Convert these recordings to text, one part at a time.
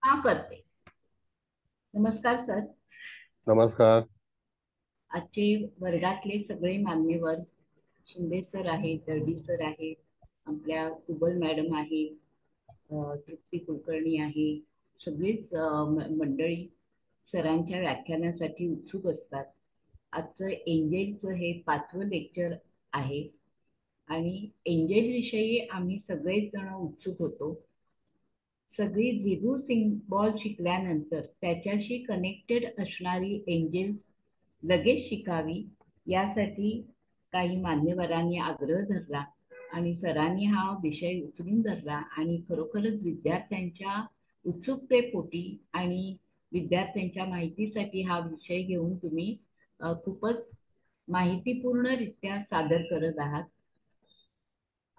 हा, करते. नमस्कार सर. नमस्कार. आजचे वर्गातले सगळे मान्यवर, शिंदे सर आहेत, दळवी सर आहेत, आपल्या कुबल मॅडम आहे, तृप्ती कुलकर्णी आहे. सगळीच मंडळी सरांच्या व्याख्यानासाठी उत्सुक असतात. आजचं एंजेलचं हे 5वं लेक्चर आहे आणि एंजेल विषयी आम्ही सगळेच जण उत्सुक होतो. सगळी झिगू सिम्बॉल शिकल्यानंतर त्याच्याशी कनेक्टेड असणारी एंजेल्स लगेच शिकावी यासाठी काही मान्यवरांनी आग्रह धरला आणि सरांनी हा विषय उचलून धरला आणि खरोखरच विद्यार्थ्यांच्या उत्सुकतेपोटी आणि विद्यार्थ्यांच्या माहितीसाठी हा विषय घेऊन तुम्ही खूपच माहितीपूर्णरित्या सादर करत आहात.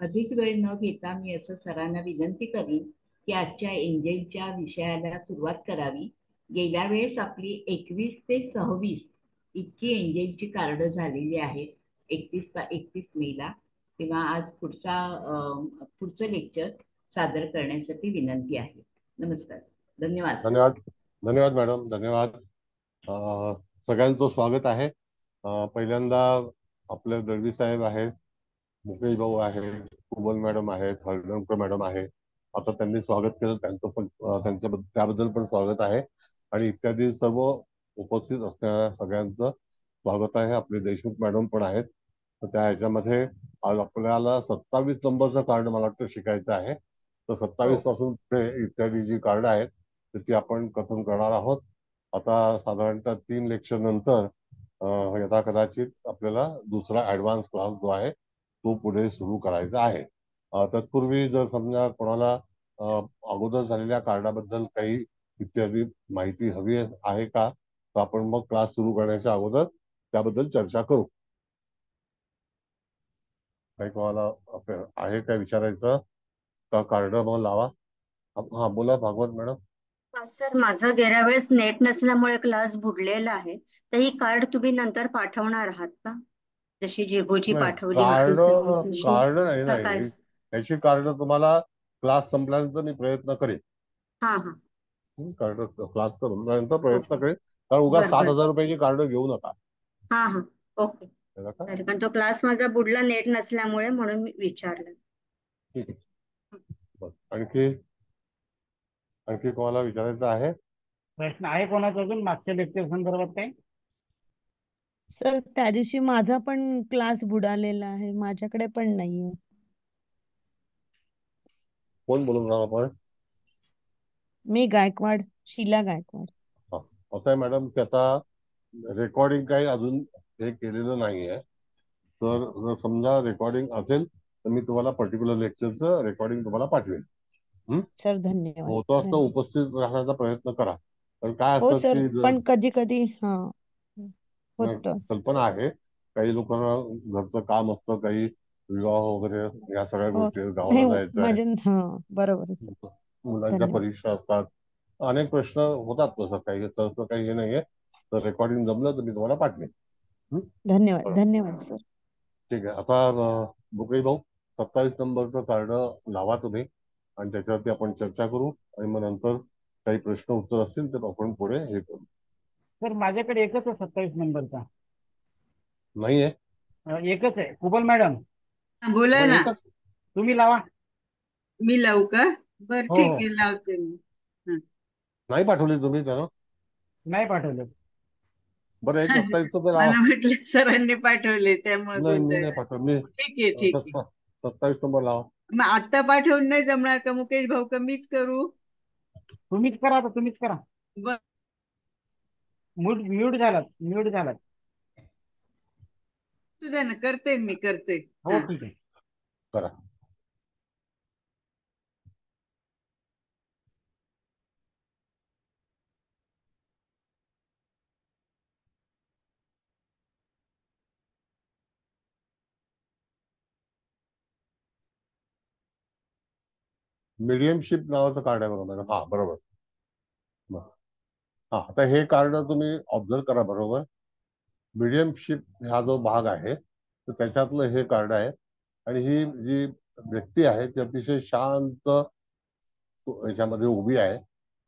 अधिक वेळ न घेता मी असं सरांना विनंती करीन की आजच्या एंजेलच्या विषयाला सुरुवात करावी. गेल्या वेळेस आपली 21 ते 26 इतकी एंजेलची कार्ड झालेली आहेत, 31 मेला. तेव्हा आज पुढचं लेक्चर सादर करण्यासाठी विनंती आहे. नमस्कार. धन्यवाद सर. धन्यवाद. धन्यवाद मॅडम. धन्यवाद. सगळ्यांचं स्वागत आहे. पहिल्यांदा आपले दळवी साहेब आहेत, मुकेश भाऊ आहेत, कुबल मॅडम आहेत, हळदणकर मॅडम आहे. आता त्यांनी स्वागत केलं, त्यांचं पण त्याबद्दल पण स्वागत आहे. आणि इत्यादी सर्व उपस्थित असणाऱ्या सगळ्यांचं स्वागत आहे. आपले देशमुख मॅडम पण आहेत. तर त्या ह्याच्यामध्ये आज आपल्याला 27 नंबरचं कार्ड मला वाटतं शिकायचं आहे. तर हो. 27 पासून पुढे इत्यादी जी कार्ड आहेत तर ती आपण कथन करणार आहोत. आता साधारणतः 3 लेक्चर नंतर यथा कदाचित आपल्याला दुसरा ऍडव्हान्स क्लास जो आहे तो पुढे सुरू करायचा आहे. तत्पूर्वी जर समजा कोणाला अगोदर झालेल्या कार्डाबद्दल काही इत्यादी माहिती हवी आहे का, तर आपण मग क्लास सुरू करण्याच्या अगोदर त्याबद्दल चर्चा करू. काही कोणाला आहे काय विचारायचं का? कार्ड मग लावा. हा, बोला भागवत मॅडम. हा सर, माझं गेल्या वेळेस नेट नसल्यामुळे क्लास बुडलेला आहे. तर ही कार्ड तुम्ही नंतर पाठवणार आहात का? जशी जेगोची नाही, पाठवली होती कार्ड तशी कार्ड नाही का ना, काय? याची कार्ड तुम्हाला क्लास संपल्यानंतर मी प्रयत्न करेन. हा हा. कार्ड क्लास करून नंतर प्रयत्न ओके. करेन. कारण उगाच बर सात बर. हजार रुपयाची कार्ड घेऊ नका. हा हा. ओके. कळलं का? तरी पण तो क्लास माझा बुडला नेट नसल्यामुळे, म्हणून मी विचारलं. ठीक आहे. बरं. आणखी आणखी कोणाला विचारायचं आहे? प्रश्न आहे कोणाचा अजून मागच्या लेक्चर संदर्भात काही? सर, त्या दिवशी माझा पण क्लास बुडालेला आहे, माझ्याकडे पण नाहीये. कोण बोलून राहा आपण? मी गायकवाड, शीला गायकवाड. हा. असं आहे मॅडम की आता रेकॉर्डिंग काही अजून हे केलेलं नाहीये. तर जर समजा रेकॉर्डिंग असेल तर मी तुम्हाला पर्टिक्युलर लेक्चरचं रेकॉर्डिंग तुम्हाला पाठवेल. सर, धन्यवाद. होतं असतं धन्यवाद. उपस्थित राहण्याचा प्रयत्न करा. पण काय हो असतं सर, की पण कधी कधी होत. कल्पना आहे, काही लोकांना घरचं काम असतं, काही विवाह वगैरे या सगळ्या हो. गोष्टी आहेत, नाही, गावाला जायचं आहे, माझ्या बरोबर आहे सर. मुलांच्या धन्यवाद. परीक्षा असतात, अनेक प्रश्न होतात. तसं काही तसं काही हे नाहीये. तर रेकॉर्डिंग जमलं तर मी तुम्हाला पाठवेन. हं? धन्यवाद. बरं. धन्यवाद सर. ठीक आहे. आता बुकई भाऊ, 27 नंबरचं कार्ड लावा तुम्ही आणि त्याच्यावरती आपण चर्चा करू. आणि मग नंतर काही प्रश्न उत्तर असतील तर आपण पुढे हे करू. सर, माझ्याकडे एकच आहे 27 नंबरचा. नाहीये? एकच आहे. कुबल मॅडम, हा, बोला मग ना. एकच. तुम्ही लावा. मी लावू का? बर, हो ठीक हो. आहे, लावते मी. हा. नाही पाठवली तुम्ही त्यानं? नाही पाठवलं. बरं, एक 27चं तर लावा. मला म्हटलं सरांनी पाठवले त्यामुळे नाही, मी गोंधळ नाही झाला. पाठवलं. मी ठीक आहे, ठीक आहे. 27 नंबर लावा. मग आता पाठवून नाही जमणार का मुकेश भाऊ? का मीच करू? तुम्हीच करा, आता तुम्हीच करा. बर, म्यूट झालात, म्यूट झालात. तुझ्या ना, करते मी, करते. हो, हा. ठीक आहे. करा. मीडियमशिप नावाचं कार्ड आहे बरोबर. हा, बरोबर. बरं. हा, आता हे कार्ड तुम्ही ऑब्झर्व करा. बरोबर, मीडियमशिप हा जो भाग आहे तर त्याच्यातलं हे कार्ड आहे. आणि ही जी व्यक्ती आहे ती अतिशय शांत याच्यामध्ये उभी आहे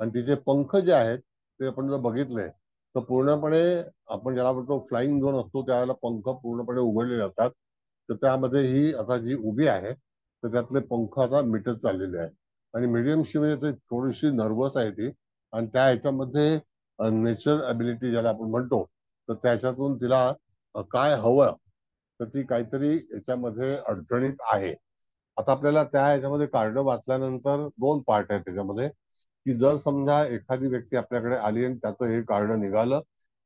आणि तिचे पंख जे आहेत ते आपण जर बघितले तर पूर्णपणे आपण ज्याला म्हणतो फ्लाइंग झोन असतो त्यावेळेला पंख पूर्णपणे उघडले जातात. तर त्यामध्ये ही आता जी उभी आहे तर त्यातले पंख आता मिटत चाललेले आहे आणि मीडियमशी म्हणजे ते थोडीशी नर्वस आहे ती. आणि त्या ह्याच्यामध्ये नॅचरल ॲबिलिटी ज्याला आपण म्हणतो तर त्याच्यातून तिला काय हवं तर ती काहीतरी याच्यामध्ये अडचणीत आहे. आता आपल्याला त्या ह्याच्यामध्ये कार्ड वाचल्यानंतर 2 पार्ट आहेत त्याच्यामध्ये, की जर समजा एखादी व्यक्ती आपल्याकडे आली आणि त्याचं हे कार्ड निघालं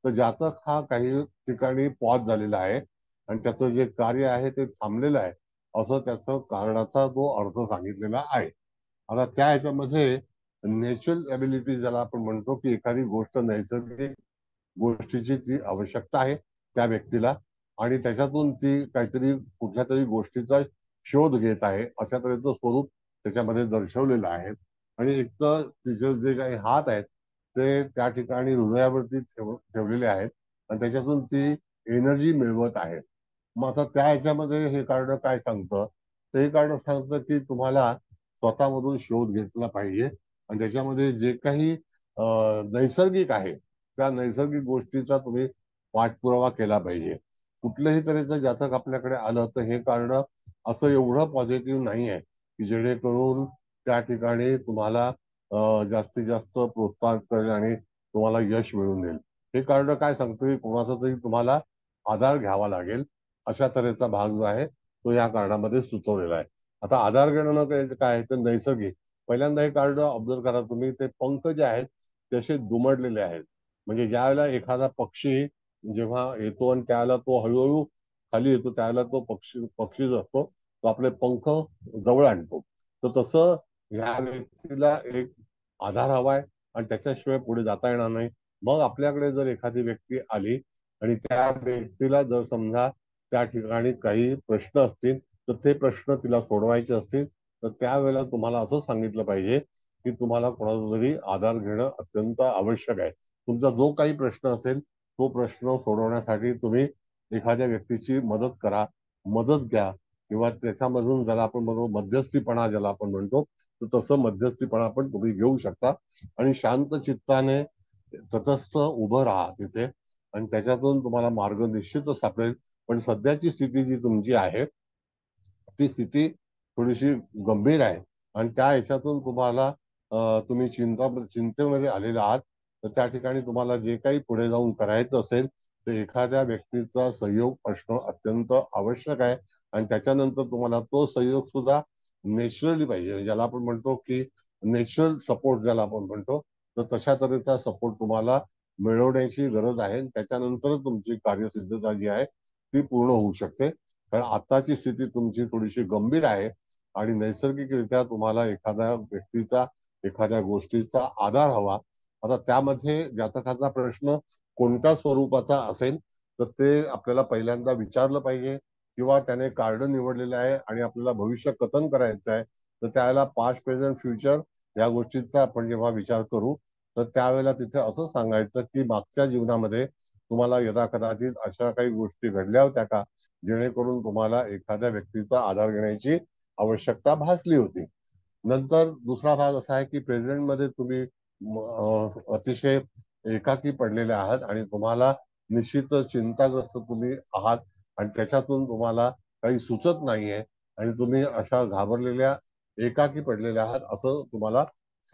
तर जातक हा काही ठिकाणी पॉज झालेला आहे आणि त्याचं जे कार्य आहे ते थांबलेलं आहे असं त्याचं कार्डाचा तो अर्थ सांगितलेला आहे. आता त्या ह्याच्यामध्ये नॅचरल ॲबिलिटी ज्याला आपण म्हणतो की एखादी गोष्ट नैसर्गिक गोष्टीची ती आवश्यकता आहे त्या व्यक्तीला आणि त्याच्यातून ती काहीतरी कुठल्या तरी गोष्टीचा शोध घेत आहे अशा तऱ्हेचं स्वरूप त्याच्यामध्ये दर्शवलेलं आहे. आणि एक तर तिचे जे काही हात आहेत ते त्या ठिकाणी हृदयावरती ठेवलेले आहेत आणि त्याच्यातून ती एनर्जी मिळवत आहे. मग आता त्या ह्याच्यामध्ये हे कार्ड काय सांगतं, तर हे कार्ड सांगतं की तुम्हाला स्वतःमधून शोध घेतला पाहिजे आणि त्याच्यामध्ये जे काही नैसर्गिक आहे त्या नैसर्गिक गोष्टीचा तुम्ही पाठपुरावा केला पाहिजे. कुठल्याही तऱ्हेचं जातक आपल्याकडे आलं तर हे कार्ड असं एवढं पॉझिटिव्ह नाही आहे की जेणेकरून त्या ठिकाणी तुम्हाला जास्तीत जास्त प्रोत्साहन करेल आणि तुम्हाला यश मिळवून देईल. हे कार्ड काय सांगतं की कोणाचा तरी तुम्हाला आधार घ्यावा लागेल अशा तऱ्हेचा भाग जो आहे तो या कार्डामध्ये सुचवलेला आहे. आता आधार घेणं काय तर नैसर्गिक. पहिल्यांदा हे कार्ड ऑब्झर्व करा तुम्ही, ते पंख जे आहेत ते असे दुमडलेले आहेत. म्हणजे ज्या वेळेला एखादा पक्षी जेव्हा येतो आणि त्यावेळेला तो हळूहळू खाली येतो त्यावेळेला तो पक्षी जो असतो तो आपले पंख जवळ आणतो. तर तसं ह्या व्यक्तीला एक आधार हवाय आणि त्याच्याशिवाय पुढे जाता येणार नाही. मग आपल्याकडे जर एखादी व्यक्ती आली आणि त्या व्यक्तीला जर समजा त्या ठिकाणी काही प्रश्न असतील तर ते प्रश्न तिला सोडवायचे असतील तर त्यावेळेला तुम्हाला असं सांगितलं पाहिजे की तुम्हाला कोणाचा तरी आधार घेणं अत्यंत आवश्यक आहे. तुमचा जो काही प्रश्न असेल तो प्रश्न सोडवण्यासाठी तुम्ही एखाद्या व्यक्तीची मदत करा, मदत घ्या किंवा त्याच्यामधून ज्याला आपण म्हणतो मध्यस्थीपणा ज्याला आपण म्हणतो तर तसं मध्यस्थीपणा पण तुम्ही घेऊ शकता आणि शांत चित्ताने तटस्थ उभं राहा तिथे आणि त्याच्यातून तुम्हाला मार्ग निश्चितच सापडेल. पण सध्याची स्थिती जी तुमची आहे ती स्थिती थोडीशी गंभीर आहे आणि त्या ह्याच्यातून तुम्हाला तुम्ही चिंतेमध्ये आलेले आहात. तर त्या ठिकाणी तुम्हाला जे काही पुढे जाऊन करायचं असेल तर एखाद्या व्यक्तीचा सहयोग असणं अत्यंत आवश्यक आहे आणि त्याच्यानंतर तुम्हाला तो सहयोग सुद्धा नॅचरली पाहिजे. ज्याला आपण म्हणतो की नॅचरल सपोर्ट ज्याला आपण म्हणतो तर तशा तऱ्हेचा सपोर्ट तुम्हाला मिळवण्याची गरज आहे. त्याच्यानंतर तुमची कार्यसिद्धता जी आहे ती पूर्ण होऊ शकते. कारण आताची स्थिती तुमची थोडीशी गंभीर आहे आणि नैसर्गिकरित्या तुम्हाला एखाद्या व्यक्तीचा एखाद्या गोष्टीचा आधार हवा. आता त्यामध्ये जातकाचा प्रश्न कोणत्या स्वरूपाचा असेल तर ते आपल्याला पहिल्यांदा विचारलं पाहिजे किंवा त्याने कार्ड निवडलेलं आहे आणि आपल्याला भविष्य कथन करायचं आहे तर त्यावेळेला पास्ट प्रेझेंट फ्युचर या गोष्टीचा आपण जेव्हा विचार करू तर त्यावेळेला तिथे असं सांगायचं की मागच्या जीवनामध्ये तुम्हाला यदाकदाचित अशा काही गोष्टी घडल्या होत्या का जेणेकरून तुम्हाला एखाद्या व्यक्तीचा आधार घेण्याची आवश्यकता भासली होती. नंतर दुसरा भाग असा आहे की प्रेझेंटमध्ये तुम्ही अतिशय एकाकी पडलेले आहात आणि तुम्हाला निश्चितच चिंताग्रस्त तुम्ही आहात आणि त्याच्यातून तुम्हाला काही सुचत नाहीये आणि तुम्ही अशा घाबरलेल्या एकाकी पडलेल्या आहात असं तुम्हाला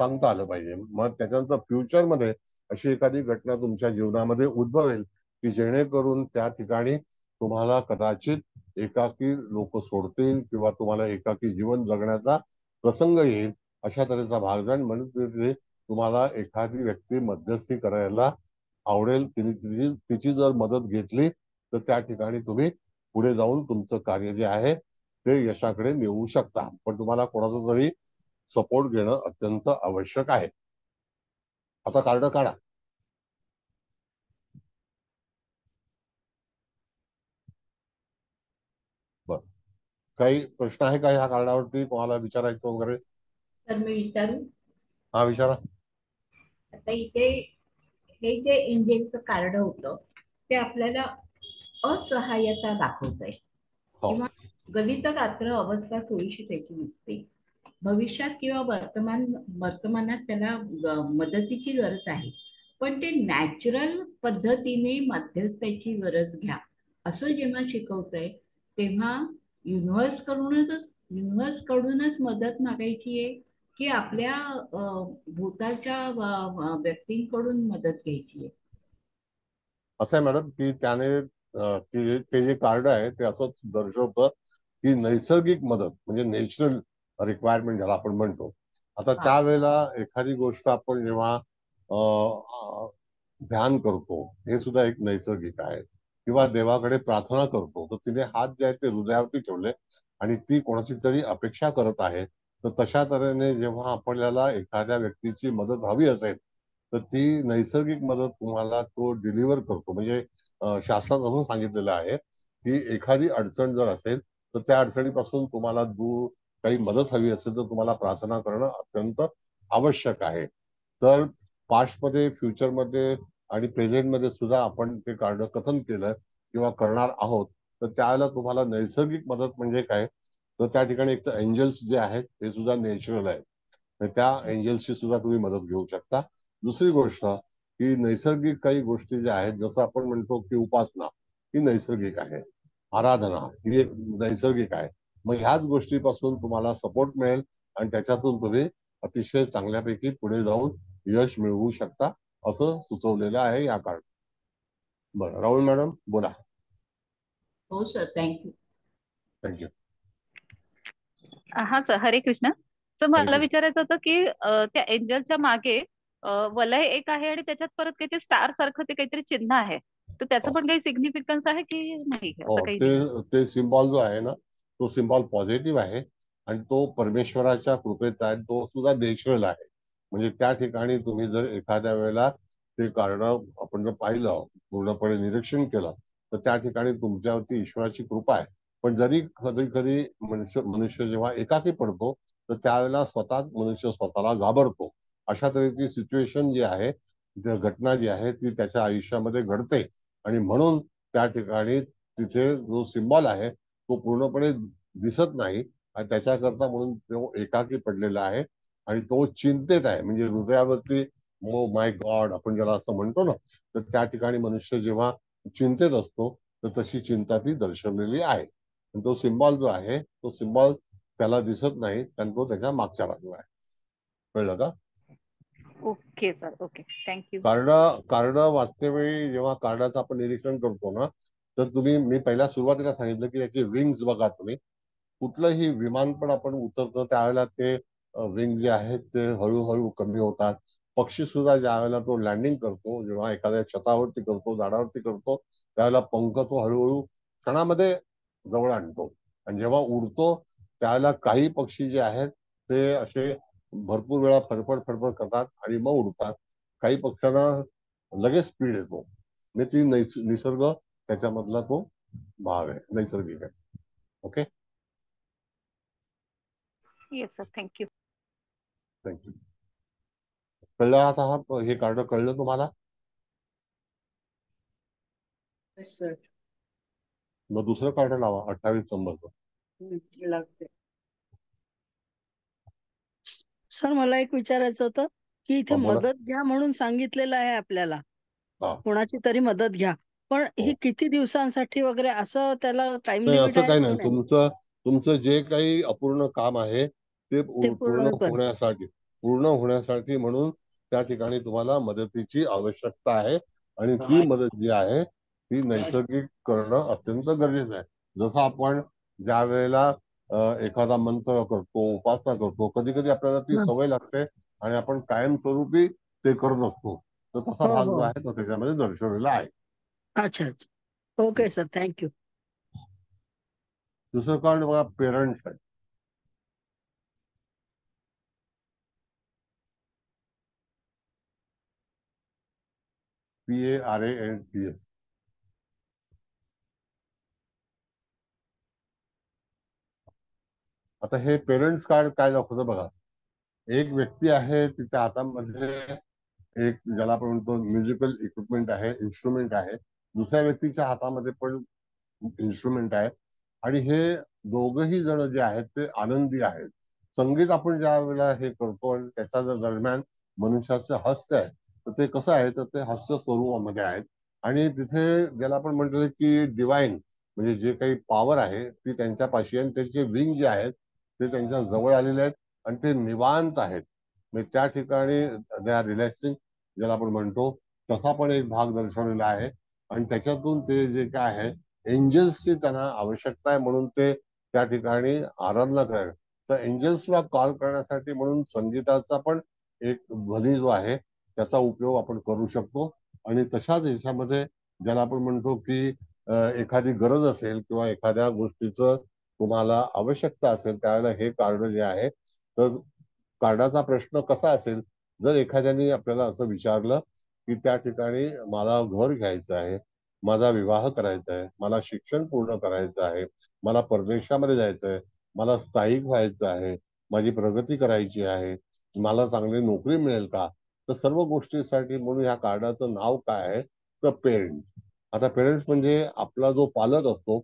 सांगता आलं पाहिजे. मग त्याच्यानंतर फ्युचरमध्ये अशी एखादी घटना तुमच्या जीवनामध्ये उद्भवेल की जेणेकरून त्या ठिकाणी तुम्हाला कदाचित एकाकी लोक सोडतील किंवा तुम्हाला एकाकी जीवन जगण्याचा प्रसंग येईल अशा तऱ्हेचा भाग जाण म्हणून तिथे तुम्हाला एखादी व्यक्ती मध्यस्थी करायला आवडेल. तिची जर मदत घेतली तर त्या ठिकाणी तुम्ही पुढे जाऊन तुमचं कार्य जे आहे ते यशाकडे नेऊ शकता. पण तुम्हाला कोणाचा तरी सपोर्ट घेणं अत्यंत आवश्यक आहे. आता कार्ड काढा. बर, काही प्रश्न आहे का ह्या कार्डावरती कोणाला विचारायचं वगैरे? तर मी विचारू. हा विचारा. आता इथे हे जे एंजेलचं कार्ड होतं ते आपल्याला असहाय्यता दाखवतंय हो किंवा गलित गात्र अवस्था थोडीशी त्याची दिसते. भविष्यात किंवा वर्तमानात त्याला मदतीची गरज आहे, पण ते नॅचरल पद्धतीने मध्यस्थाची गरज घ्या असं जेव्हा शिकवतंय, तेव्हा युनिव्हर्स कडूनच मदत मागायची आहे की आपल्या भूताच्या व्यक्तींकडून मदत घ्यायची आहे? असं आहे मॅडम की त्याने ते जे कार्ड आहे ते असंच दर्शवतं की नैसर्गिक मदत म्हणजे नॅचरल रिक्वायरमेंट ज्याला आपण म्हणतो. आता हा. त्यावेळेला एखादी गोष्ट आपण जेव्हा ध्यान करतो, हे सुद्धा एक नैसर्गिक आहे. किंवा देवाकडे प्रार्थना करतो, तर तिने हात जे आहेत ते हृदयावरती ठेवले आणि ती कोणाची तरी अपेक्षा करत आहे. तर तशा तऱ्हेने जेव्हा आपल्याला एखाद्या व्यक्तीची मदत हवी असेल, तर ती नैसर्गिक मदत तुम्हाला तो डिलिव्हर करतो. म्हणजे शास्त्रात असं सांगितलेलं आहे की एखादी अडचण जर असेल, तर त्या अडचणीपासून तुम्हाला दूर काही मदत हवी असेल, तर तुम्हाला प्रार्थना करणं अत्यंत आवश्यक आहे. तर पास्टमध्ये, फ्युचरमध्ये आणि प्रेझेंटमध्ये सुद्धा आपण ते कार्ड कथन केलं किंवा करणार आहोत. तर त्यावेळेला तुम्हाला नैसर्गिक मदत म्हणजे काय, तर त्या ठिकाणी एक तर एंजल्स जे आहेत ते सुद्धा नॅचरल आहेत. तर त्या एंजल्सची सुद्धा तुम्ही मदत घेऊ शकता. दुसरी गोष्ट की नैसर्गिक काही गोष्टी ज्या आहेत, जसं आपण म्हणतो की उपासना ही नैसर्गिक आहे, आराधना ही एक नैसर्गिक आहे. मग ह्याच गोष्टीपासून तुम्हाला सपोर्ट मिळेल आणि त्याच्यातून तुम्ही अतिशय चांगल्यापैकी पुढे जाऊन यश मिळवू शकता असं सुचवलेलं आहे या कार्ड. बरं, राहुल मॅडम बोला. हो सर, थँक्यू. थँक्यू. हा सर, हरे कृष्ण. तर हरे मला कृष्ण. विचारायचं होतं की त्या एंजलच्या मागे वलय एक आहे आणि त्याच्यात परत काहीतरी स्टार सारखं ते काहीतरी चिन्ह आहे. तर त्याचं हो पण काही सिग्निफिकन्स आहे की नाही, असं हो, काही ते नाही? ते सिम्बॉल जो आहे ना, तो सिम्बॉल पॉझिटिव्ह आहे आणि तो परमेश्वराच्या कृपेचा आहे. तो सुद्धा नॅचरल आहे. म्हणजे त्या ठिकाणी तुम्ही जर एखाद्या वेळेला ते कार्ड आपण जर पाहिलं, पूर्णपणे निरीक्षण केलं, तर त्या ठिकाणी तुमच्यावरती ईश्वराची कृपा आहे. पण जरी कधी कधी मनुष्य जेव्हा एकाकी पडतो, तर त्यावेळेला स्वतःच मनुष्य स्वतःला घाबरतो. अशा तऱ्हेची सिच्युएशन जी आहे, घटना जी आहे ती त्याच्या आयुष्यामध्ये घडते. आणि म्हणून त्या ठिकाणी तिथे जो सिम्बॉल आहे तो पूर्णपणे दिसत नाही आणि त्याच्याकरता म्हणून तो एकाकी पडलेला आहे आणि तो चिंतेत आहे. म्हणजे हृदयावरती ओ माय गॉड आपण ज्याला असं म्हणतो ना, तर त्या ठिकाणी मनुष्य जेव्हा चिंतेत असतो, तर तशी चिंता ती दर्शवलेली आहे. तो सिम्बॉल जो आहे तो सिम्बॉल त्याला दिसत नाही, कारण तो त्याच्या मागच्या बाजूला आहे. कळलं का? Okay sir, okay, thank you. Card card वाचते वेळी जेव्हा कार्डाचं आपण निरीक्षण करतो ना, तर मी पहिल्या सुरुवातीला सांगितलं की याचे विंग्स बघा तुम्ही. कुठलंही विमान पण आपण उतरतो त्यावेळेला ते विंग जे आहेत ते हळूहळू कमी होतात. पक्षी सुद्धा ज्या वेळेला तो लँडिंग करतो, जेव्हा एखाद्या छतावरती करतो, झाडावरती करतो, त्यावेळेला पंख तो हळूहळू क्षणामध्ये जवळ आणतो. आणि जेव्हा उडतो त्यावेळेला काही पक्षी जे आहेत ते असे भरपूर वेळा फडफड फडफड करतात आणि मग उडतात. काही पक्ष्यांना लगेच स्पीड येतो. म्हणजे ती निसर्ग त्याच्यामधला तो भाग आहे, नैसर्गिक आहे. Okay, yes sir, thank you. Thank you. कळलं आता हे कार्ड कळलं तुम्हाला? सर. मग दुसरं कार्ड लावा 28 नंबरचं. लागते. सर मला एक विचारायचं होतं की इथे हा बोला. मदत घ्या म्हणून सांगितलेलं आहे आपल्याला, हा कोणाची तरी मदत घ्या, पण ही हो, किती दिवसांसाठी वगैरे असं त्याला टाइम नाही लिमिट असं आहे काही की नाही. नाही? तुमचं तुमचं जे काही अपूर्ण काम आहे ते ते पूर्ण पूर्ण कर. होण्यासाठी म्हणून त्या ठिकाणी तुम्हाला मदतीची आवश्यकता आहे आणि ती मदत जी आहे ती नैसर्गिक करणं अत्यंत गरजेचं आहे. जसं आपण ज्या वेळेला एखादा मंत्र करतो, उपासना करतो, कधी कधी आपल्याला ती हं. सवय लागते आणि आपण कायमस्वरूपी ते करत असतो. तर तसा हो भाग हो, जो आहे तो त्याच्यामध्ये दर्शवलेला आहे. अच्छा अच्छा, ओके सर, थँक्यू. दुसरं कार्ड बघा, पेरेंट्स आहे. PARENTS. आता हे पेरेंट्स कार्ड काय दाखवतं बघा. एक व्यक्ती आहे, तिच्या हातामध्ये एक ज्याला आपण म्हणतो म्युझिकल इक्विपमेंट आहे, इन्स्ट्रुमेंट आहे. दुसऱ्या व्यक्तीच्या हातामध्ये पण इन्स्ट्रुमेंट आहे आणि हे दोघही जण जे आहेत ते आनंदी आहेत. संगीत आपण ज्या वेळेला हे करतो आणि त्याच्या दरम्यान मनुष्याचं हास्य आहे, तर ते कसं आहे, तर ते हास्य स्वरूपामध्ये आहेत. आणि तिथे ज्याला आपण म्हटलं की डिवाइन म्हणजे जे काही पॉवर आहे ती त्यांच्यापाशी, आणि त्यांचे विंग जे आहेत ते त्यांच्या जवळ आलेले आहेत आणि ते निवांत आहेत. म्हणजे त्या ठिकाणी दे आर रिलॅक्सिंग, ज्याला आपण म्हणतो तसा पण एक भाग दर्शवलेला आहे. आणि त्याच्यातून ते जे काय आहे, एंजल्सची त्यांना आवश्यकता आहे म्हणून ते त्या ठिकाणी आराधना करतात. तर एंजल्सला कॉल करण्यासाठी म्हणून संगीताचा पण एक ध्वनी जो आहे त्याचा उपयोग आपण करू शकतो. आणि तशाच ह्याच्यामध्ये ज्याला आपण म्हणतो की एखादी गरज असेल किंवा एखाद्या गोष्टीचं तुम्हाला आवश्यकता असेल, त्यावेळेला हे कार्ड जे आहे, तर कार्डाचा प्रश्न कसा असेल, जर एखाद्याने आपल्याला असं विचारलं की त्या ठिकाणी मला घर घ्यायचं आहे, माझा विवाह करायचा आहे, मला शिक्षण पूर्ण करायचं आहे, मला परदेशामध्ये जायचं आहे, मला स्थायिक व्हायचं आहे, माझी प्रगती करायची आहे, मला चांगली नोकरी मिळेल का, तर सर्व गोष्टीसाठी म्हणून ह्या कार्डाचं नाव काय आहे, तर पेरेंट्स. आता पेरेंट्स म्हणजे आपला जो पालक असतो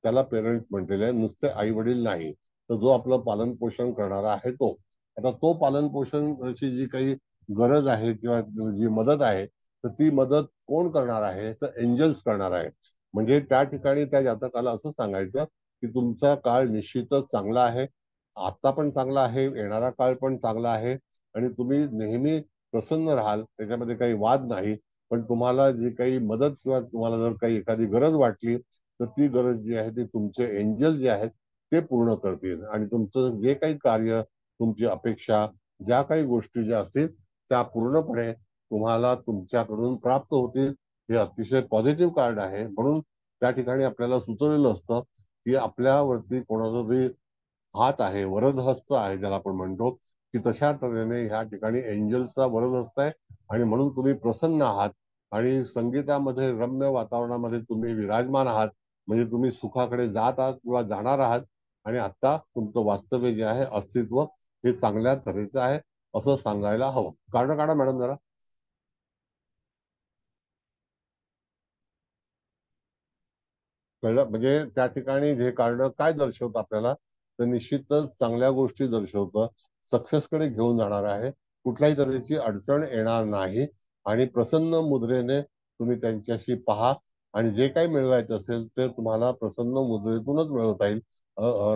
त्याला पेरेंट्स म्हटलेले आहे, नुसते आई वडील नाही, तर जो आपलं पालन पोषण करणारा आहे तो. आता तो पालन पोषणाची जी काही गरज आहे किंवा जी मदत आहे, तर ती मदत कोण करणार आहे, तर एंजल्स करणार आहे. म्हणजे त्या ठिकाणी त्या जातकाला असं सांगायचं की तुमचा काळ निश्चितच चांगला आहे, आता पण चांगला आहे, येणारा काळ पण चांगला आहे, आणि तुम्ही नेहमी प्रसन्न राहाल, त्याच्यामध्ये काही वाद नाही. पण तुम्हाला जी काही मदत किंवा तुम्हाला जर काही एखादी गरज वाटली, तर ती गरज जी आहे ती तुमचे एंजल जे आहेत ते पूर्ण करतील. आणि तुमचं जे काही कार्य, तुमची अपेक्षा, ज्या काही गोष्टी ज्या असतील त्या पूर्णपणे तुम्हाला तुमच्याकडून प्राप्त होतील. हे अतिशय पॉझिटिव्ह कार्ड आहे. म्हणून त्या ठिकाणी आपल्याला सुचवलेलं असतं की आपल्यावरती कोणाचा तरी हात आहे, वरद हस्त आहे ज्याला आपण म्हणतो, की तशा तऱ्हेने ह्या ठिकाणी एंजल्सचा वरद हस्त आहे. आणि म्हणून तुम्ही प्रसन्न आहात आणि संगीतामध्ये रम्य वातावरणामध्ये तुम्ही विराजमान आहात. म्हणजे तुम्ही सुखाकडे जात आहात किंवा जाणार आहात. आणि आता तुमचं वास्तव्य जे आहे, अस्तित्व, हे चांगल्या तऱ्हेचं आहे असं सांगायला हवं. कारण काढा मॅडम जरा. कळलं? म्हणजे त्या ठिकाणी हे कार्ड काय दर्शवतं आपल्याला, तर निश्चितच चांगल्या गोष्टी दर्शवतं, सक्सेसकडे घेऊन जाणार आहे, कुठल्याही तऱ्हेची अडचण येणार नाही. आणि प्रसन्न मुद्रेने तुम्ही त्यांच्याशी पहा, आणि जे काही मिळवायचं असेल ते तुम्हाला प्रसन्न मुद्रेतूनच मिळवता येईल.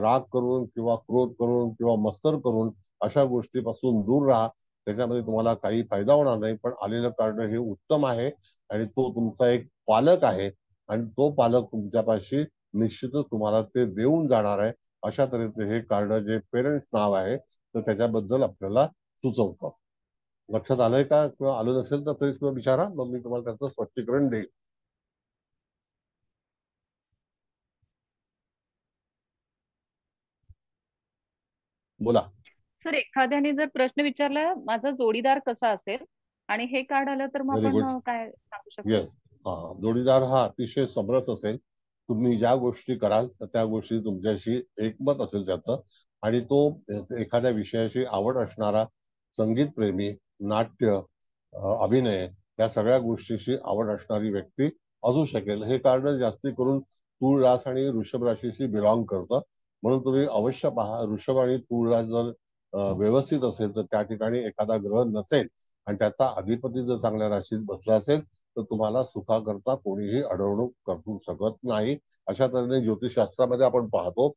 राग करून किंवा क्रोध करून किंवा मत्सर करून अशा गोष्टीपासून दूर राहा, त्याच्यामध्ये तुम्हाला काही फायदा होणार नाही. पण आलेलं कार्ड हे उत्तम आहे आणि तो तुमचा एक पालक आहे, आणि तो पालक तुमच्यापाशी निश्चितच तुम्हाला ते देऊन जाणार आहे. अशा तऱ्हेचे हे कार्ड जे पेरेंट्स नाव आहे, तर त्याच्याबद्दल आपल्याला सुचवतं. लक्षात आलंय का? किंवा आलं नसेल तर तरी सुद्धा विचारा, मग मी तुम्हाला त्याचं स्पष्टीकरण देईल. बोला. सर एखाद्याने जर प्रश्न विचारला माझा जोडीदार कसा असेल आणि हे कार्ड आलं तर मग व्हेरी आपण गुड. काय सांगू शकतो? येस. जोडीदार हा अतिशय समरस असेल. तुम्ही ज्या गोष्टी कराल तर त्या गोष्टी तुमच्याशी एकमत असेल त्याचं. आणि तो एखाद्या विषयाची आवड असणारा, संगीत प्रेमी, नाट्य, अभिनय, या सगळ्या गोष्टीची आवड असणारी व्यक्ती असू शकेल. हे कार्ड जास्ती करून तूळ रास आणि वृषभ राशीशी बिलॉंग करतं. म्हणून तुम्ही अवश्य पहा, वृषभ आणि तूळ रास जर व्यवस्थित असेल तर त्या ठिकाणी एखादा ग्रह नसेल आणि त्याचा अधिपती जर चांगल्या राशीत बसला असेल तर तुम्हाला सुखाकरता कोणीही अडवणूक करू शकत नाही. अशा तऱ्हेने ज्योतिषशास्त्रामध्ये आपण पाहतो.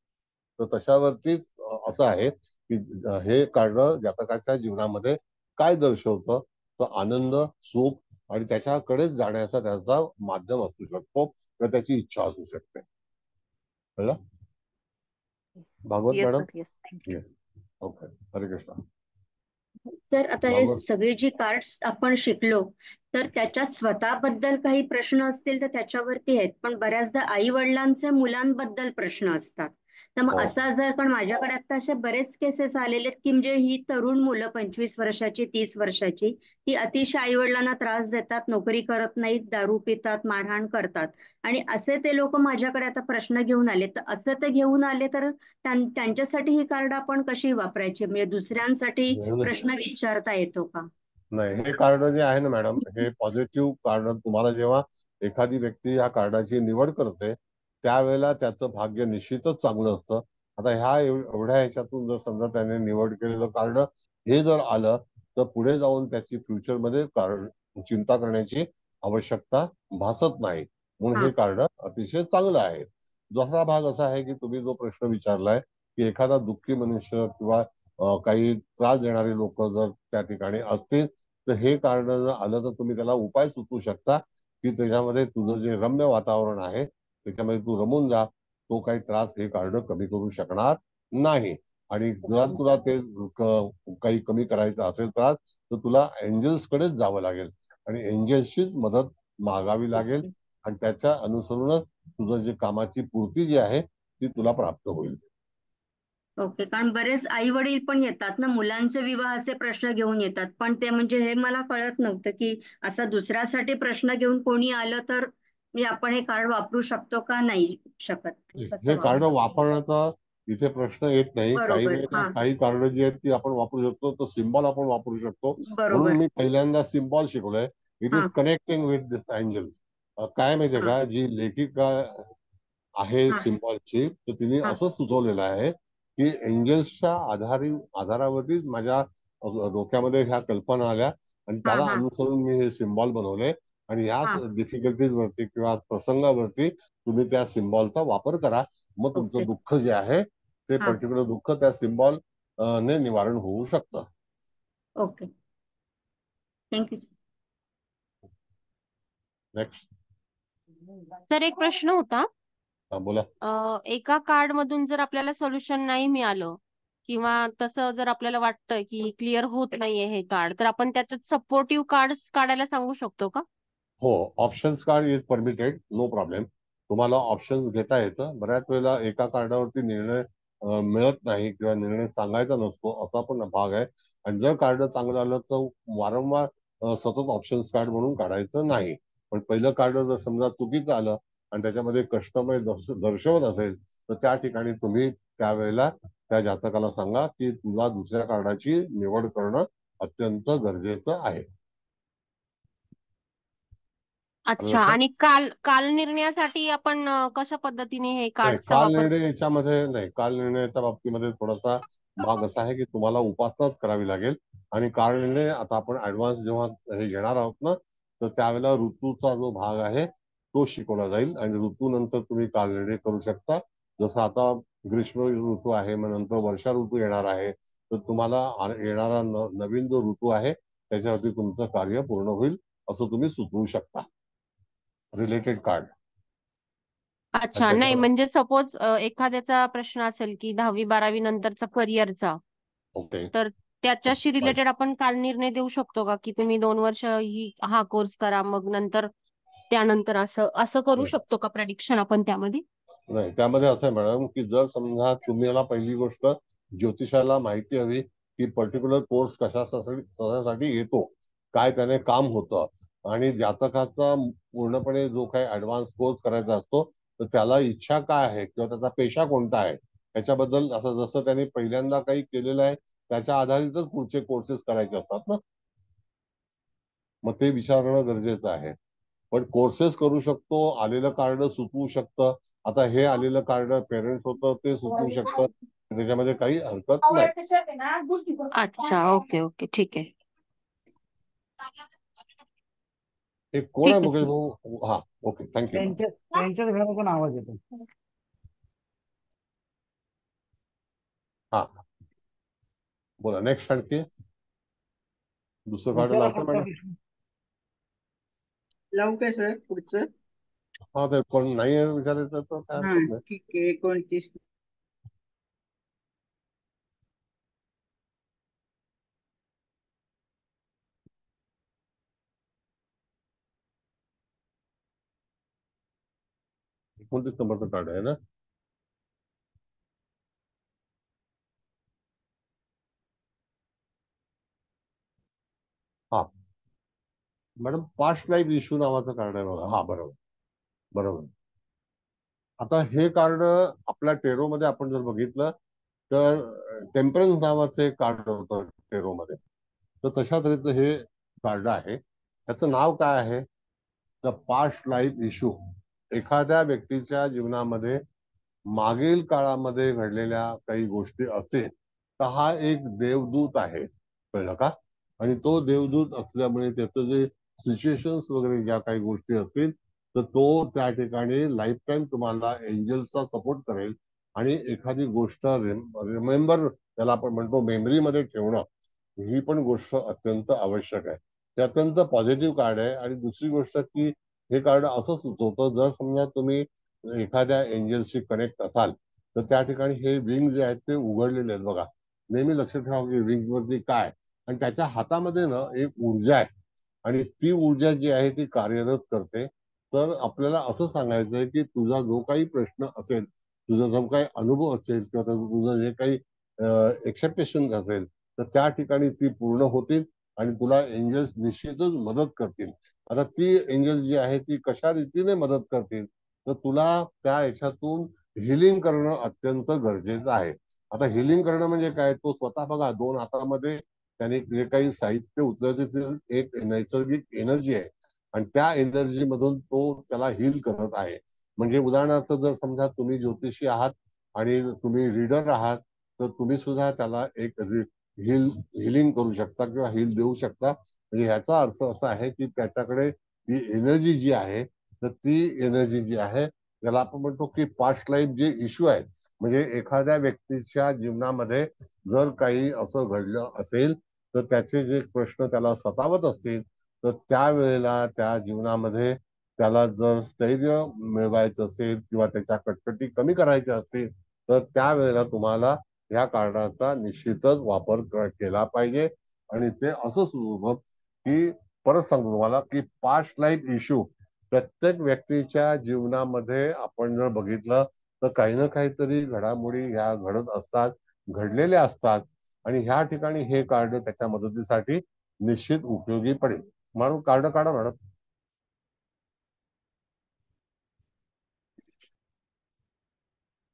तर तशावरतीच असं आहे की हे कार्ड जातकाच्या जीवनामध्ये काय दर्शवतं, तर आनंद, सुख आणि त्याच्याकडेच जाण्याचा त्याचा माध्यम असू शकतो किंवा त्याची इच्छा असू शकते. कळलं? Bhagwat yes madam. Sir, yes, thank you. Okay. Hare Krishna. Sir आता हे भागवत. सगळे जी कार्ड्स आपण शिकलो तर त्याच्यात स्वतःबद्दल काही प्रश्न असतील तर त्याच्यावरती आहेत, पण बऱ्याचदा आई वडिलांचे मुलांबद्दल प्रश्न असतात. तर मग हो. असा जर, पण माझ्याकडे आता असे बरेच केसेस आलेले आहेत की म्हणजे ही तरुण मुलं 25 वर्षाची, 30 वर्षाची, ती अतिशय आई वडिलांना त्रास देतात, नोकरी करत नाहीत, दारू पितात, मारहाण करतात. आणि असे ते लोक माझ्याकडे आता प्रश्न घेऊन आले. तर असं ते घेऊन आले तर त्यांच्यासाठी ही कार्ड आपण कशी वापरायची, म्हणजे दुसऱ्यांसाठी प्रश्न विचारता येतो का? नाही, हे कार्ड जे आहे ना मॅडम, हे पॉझिटिव्ह कार्ड. तुम्हाला जेव्हा एखादी व्यक्ती या कार्डाची निवड करते त्यावेळेला त्याचं भाग्य निश्चितच चांगलं असतं. आता ह्या एवढ्या ह्याच्यातून जर समजा त्याने निवड केलेलं कार्ड हे जर आलं तर पुढे जाऊन त्याची फ्युचरमध्ये चिंता करण्याची आवश्यकता भासत नाही, म्हणून हा हे कार्ड अतिशय चांगलं आहे. दुसरा भाग असा आहे की तुम्ही जो प्रश्न विचारलाय की एखादा दुःखी मनुष्य किंवा काही त्रास देणारे लोक जर त्या ठिकाणी असतील तर हे कार्ड जर आलं तर तुम्ही त्याला उपाय सुचवू शकता की त्याच्यामध्ये तुझं जे रम्य वातावरण आहे त्याच्यामध्ये तू रमून जा. तो काही त्रास हे कार्ड कमी करू शकणार नाही. आणि जर तुला ते काही कमी करायचा असेल त्रास तर तुला एंजल्स कडेच जावं लागेल आणि एंजल्सचीच मदत मागावी लागेल ओके आणि त्याच्या अनुसरूनच तुझं जे कामाची पूर्ती जी आहे ती तुला प्राप्त होईल. ओके. कारण बरेच आई वडील पण येतात ना, मुलांचे विवाहाचे प्रश्न घेऊन येतात, पण ते म्हणजे हे मला कळत नव्हतं की असा दुसऱ्यासाठी प्रश्न घेऊन कोणी आलं तर म्हणजे आपण हे कार्ड वापरू शकतो का नाही शकत, कसं हे कार्ड वापरू. वापरण्याचा इथे प्रश्न येत नाही. काही बरोबर वेळेला हा काही कार्ड जी आहेत ती आपण वापरू शकतो, तर सिम्बॉल आपण वापरू शकतो. म्हणून बरोबर मी पहिल्यांदा सिम्बॉल शिकवलंय. इट हा is connecting with this angel. काय माहितीये हा का, जी लेखिका आहे हा सिम्बॉलची तर तिने हा असं सुचवलेलं आहे की एंजल्सच्या आधारावरती माझ्या डोक्यामध्ये ह्या कल्पना आल्या आणि हा त्याला हा अनुसरून मी हे सिम्बॉल बनवले. आणि या हा डिफिकल्टीज वरती किंवा प्रसंगावरती तुम्ही त्या सिम्बॉलचा वापर करा. मग तुमचं ओके दुःख जे आहे ते हा पर्टिक्युलर दुःख त्या सिम्बॉल ने निवारण होऊ शकतं. ओके. थँक्यू. नेक्स्ट. सर एक प्रश्न होता. बोला. एका कार्ड मधून जर आपल्याला सोल्युशन नाही मिळालं किंवा तसं जर आपल्याला वाटतं की क्लिअर होत नाहीये हे कार्ड, तर आपण त्याच्यात सपोर्टिव्ह कार्ड काढायला सांगू शकतो का? हो, options card is permitted, no problem. तुम्हाला ऑप्शन्स घेता येतं. बऱ्याच वेळेला एका कार्डावरती निर्णय मिळत नाही किंवा निर्णय सांगायचा नसतो, असा पण भाग आहे. आणि जर कार्ड चांगलं आलं तर वारंवार सतत ऑप्शन्स कार्ड म्हणून काढायचं नाही. पण पहिलं कार्ड जर समजा चुकीचं आलं आणि त्याच्यामध्ये कष्टमय दर्शवत असेल तर त्या ठिकाणी तुम्ही त्यावेळेला त्या जातकाला सांगा की तुला दुसऱ्या कार्डाची निवड करणं अत्यंत गरजेचं आहे. अच्छा. आणि काल काल निर्णयासाठी आपण कशा पद्धतीने हे नाही, कार्डचा काल वापर. निर्णय याच्यामध्ये नाही. काल निर्णयाच्या बाबतीमध्ये थोडासा भाग असा आहे की तुम्हाला उपासनाच करावी लागेल. आणि काल निर्णय आता आपण ऍडव्हान्स जेव्हा हे घेणार आहोत ना तर त्यावेळेला ऋतूचा जो भाग आहे तो शिकवला जाईल आणि ऋतूनंतर तुम्ही काल निर्णय करू शकता. जसं आता ग्रीष्म ऋतू आहे, मग नंतर वर्षा ऋतू येणार आहे, तर तुम्हाला येणारा नवीन जो ऋतू आहे त्याच्यावरती तुमचं कार्य पूर्ण होईल असं तुम्ही सुचवू शकता. Related card. आणि अच्छा. नाही त्याच्यावर म्हणजे सपोज एखाद्याचा प्रश्न असेल की 10वी-12वी नंतरचा करिअरचा, ओके. तर त्याच्याशी रिलेटेड आपण काल निर्णय देऊ शकतो का की तुम्ही 2 वर्ष हा कोर्स करा, मग नंतर त्यानंतर असं असं करू शकतो का प्रेडिक्शन आपण त्यामध्ये? नाही, त्यामध्ये असं आहे मॅडम की जर समजा तुम्हाला पहिली गोष्ट ज्योतिषाला माहिती हवी की पर्टिक्युलर कोर्स कशासाठी येतो, काय त्याने काम होतं आणि जातकाचा पूर्णपणे जो काही ऍडव्हान्स कोर्स करायचा असतो तर त्याला इच्छा काय आहे किंवा त्याचा पेशा कोणता आहे याच्याबद्दल, असं जसं त्याने पहिल्यांदा काही केलेलं आहे त्याच्या आधारितच पुढचे कोर्सेस करायचे असतात ना, मग ते विचारणं गरजेचं आहे. पण कोर्सेस करू शकतो, आलेलं कार्ड सुचवू शकतं. आता हे आलेलं कार्ड पेरेंट्स होतं ते सुचवू शकतं, त्याच्यामध्ये काही हरकत नाही. अच्छा. Okay okay. ठीक आहे. हे कोण ठीक आहे आहे मुकेश सर. भाऊ? हा, ओके, थँक्यू. त्यांच्याच घरातून आवाज येतो. हा, बोला. नेक्स्ट आणखी दुसरं कार्ड विचारा लावतो पुढचा मॅडम. प्रश्न. लावू काय सर पुढचं? हा, ते कोण नाही विचारायचं तर काय हा हरकत नाही. ठीक आहे. 29. कोणतीच नंबरचं कार्ड आहे ना? हा मॅडम, पास्ट लाईफ इश्यू नावाचं कार्ड आहे बघा. हा, बरोबर बरोबर. आता हे कार्ड आपल्या टेरो मध्ये आपण जर बघितलं तर टेम्परन्स नावाचं एक कार्ड होतं टेरो मध्ये, तर तशा तऱ्हेचं हे कार्ड आहे. त्याचं नाव काय आहे? The past life issue. एखाद्या व्यक्तीच्या जीवनामध्ये मागील काळामध्ये घडलेल्या काही गोष्टी असतील तर हा एक देवदूत आहे, कळलं का? आणि तो देवदूत असल्यामुळे त्याचं जे सिच्युएशन्स वगैरे ज्या काही गोष्टी असतील तर तो त्या ठिकाणी लाईफ टाईम तुम्हाला एंजल्सचा सपोर्ट करेल आणि एखादी गोष्ट रिमेंबर, त्याला आपण म्हणतो मेमरीमध्ये ठेवणं, ही पण गोष्ट अत्यंत आवश्यक आहे. ते अत्यंत पॉझिटिव्ह कार्ड आहे. आणि दुसरी गोष्ट की हे कार्ड असं सुचवतं, जर समजा तुम्ही एखाद्या एंजलशी कनेक्ट असाल तर त्या ठिकाणी हे विंग जे आहेत ते उघडलेले आहेत बघा. नेहमी लक्षात ठेवा की विंग वरती काय, आणि त्याच्या हातामध्ये ना एक ऊर्जा आहे आणि ती ऊर्जा जी आहे ती कार्यरत करते. तर आपल्याला असं सांगायचं आहे की तुझा जो काही प्रश्न असेल, तुझा जो काही अनुभव असेल किंवा तुझं जे काही एक्सेप्टेशन असेल तर त्या ठिकाणी ती पूर्ण होतील आणि तुला एंजल्स निश्चितच मदत करतील. आता ती एंजल्स जी आहे ती कशा रीतीने मदत करतील तर तुला त्या याच्यातून हिलिंग करणं अत्यंत गरजेचं आहे. आता हिलिंग करणं म्हणजे काय, तो स्वतः बघा 2 हातामध्ये त्याने जे काही साहित्य उचलते ते एक नैसर्गिक एनर्जी आहे आणि त्या एनर्जी मधून तो त्याला हील करत आहे. म्हणजे उदाहरणार्थ जर समजा तुम्ही ज्योतिषी आहात आणि तुम्ही रीडर आहात तर तुम्ही सुद्धा त्याला एक हिलिंग करू शकता किंवा हील देऊ शकता. म्हणजे ह्याचा अर्थ असा आहे की त्याच्याकडे ती एनर्जी जी आहे तर ती एनर्जी जी आहे त्याला आपण म्हणतो की पास्ट लाईफ जे इश्यू आहेत, म्हणजे एखाद्या व्यक्तीच्या जीवनामध्ये जर काही असं घडलं असेल तर त्याचे जे प्रश्न त्याला सतावत असतील तर त्यावेळेला त्या जीवनामध्ये त्याला जर स्थैर्य मिळवायचं असेल किंवा त्याच्या कटकटी कमी करायच्या असतील तर त्यावेळेला तुम्हाला या कार्डाचा निश्चितच वापर केला पाहिजे. आणि ते असं सुरू की परत सांगतो तुम्हाला की पास्ट लाईफ इश्यू प्रत्येक व्यक्तीच्या जीवनामध्ये आपण जर बघितलं तर काही ना काहीतरी घडामोडी ह्या घडत असतात, घडलेल्या असतात आणि ह्या ठिकाणी हे कार्ड त्याच्या मदतीसाठी निश्चित उपयोगी पडेल. म्हणून कार्ड काढा मॅडम.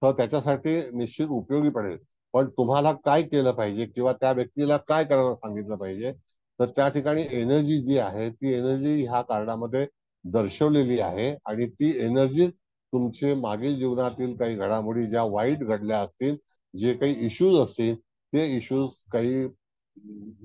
तर त्याच्यासाठी निश्चित उपयोगी पडेल. पण तुम्हाला काय केलं पाहिजे किंवा त्या व्यक्तीला काय करायला सांगितलं पाहिजे तर त्या ठिकाणी एनर्जी जी आहे ती एनर्जी ह्या कार्डामध्ये दर्शवलेली आहे आणि ती एनर्जी तुमचे मागील जीवनातील काही घडामोडी ज्या वाईट घडल्या असतील, जे काही इश्यूज असतील ते इश्यूज काही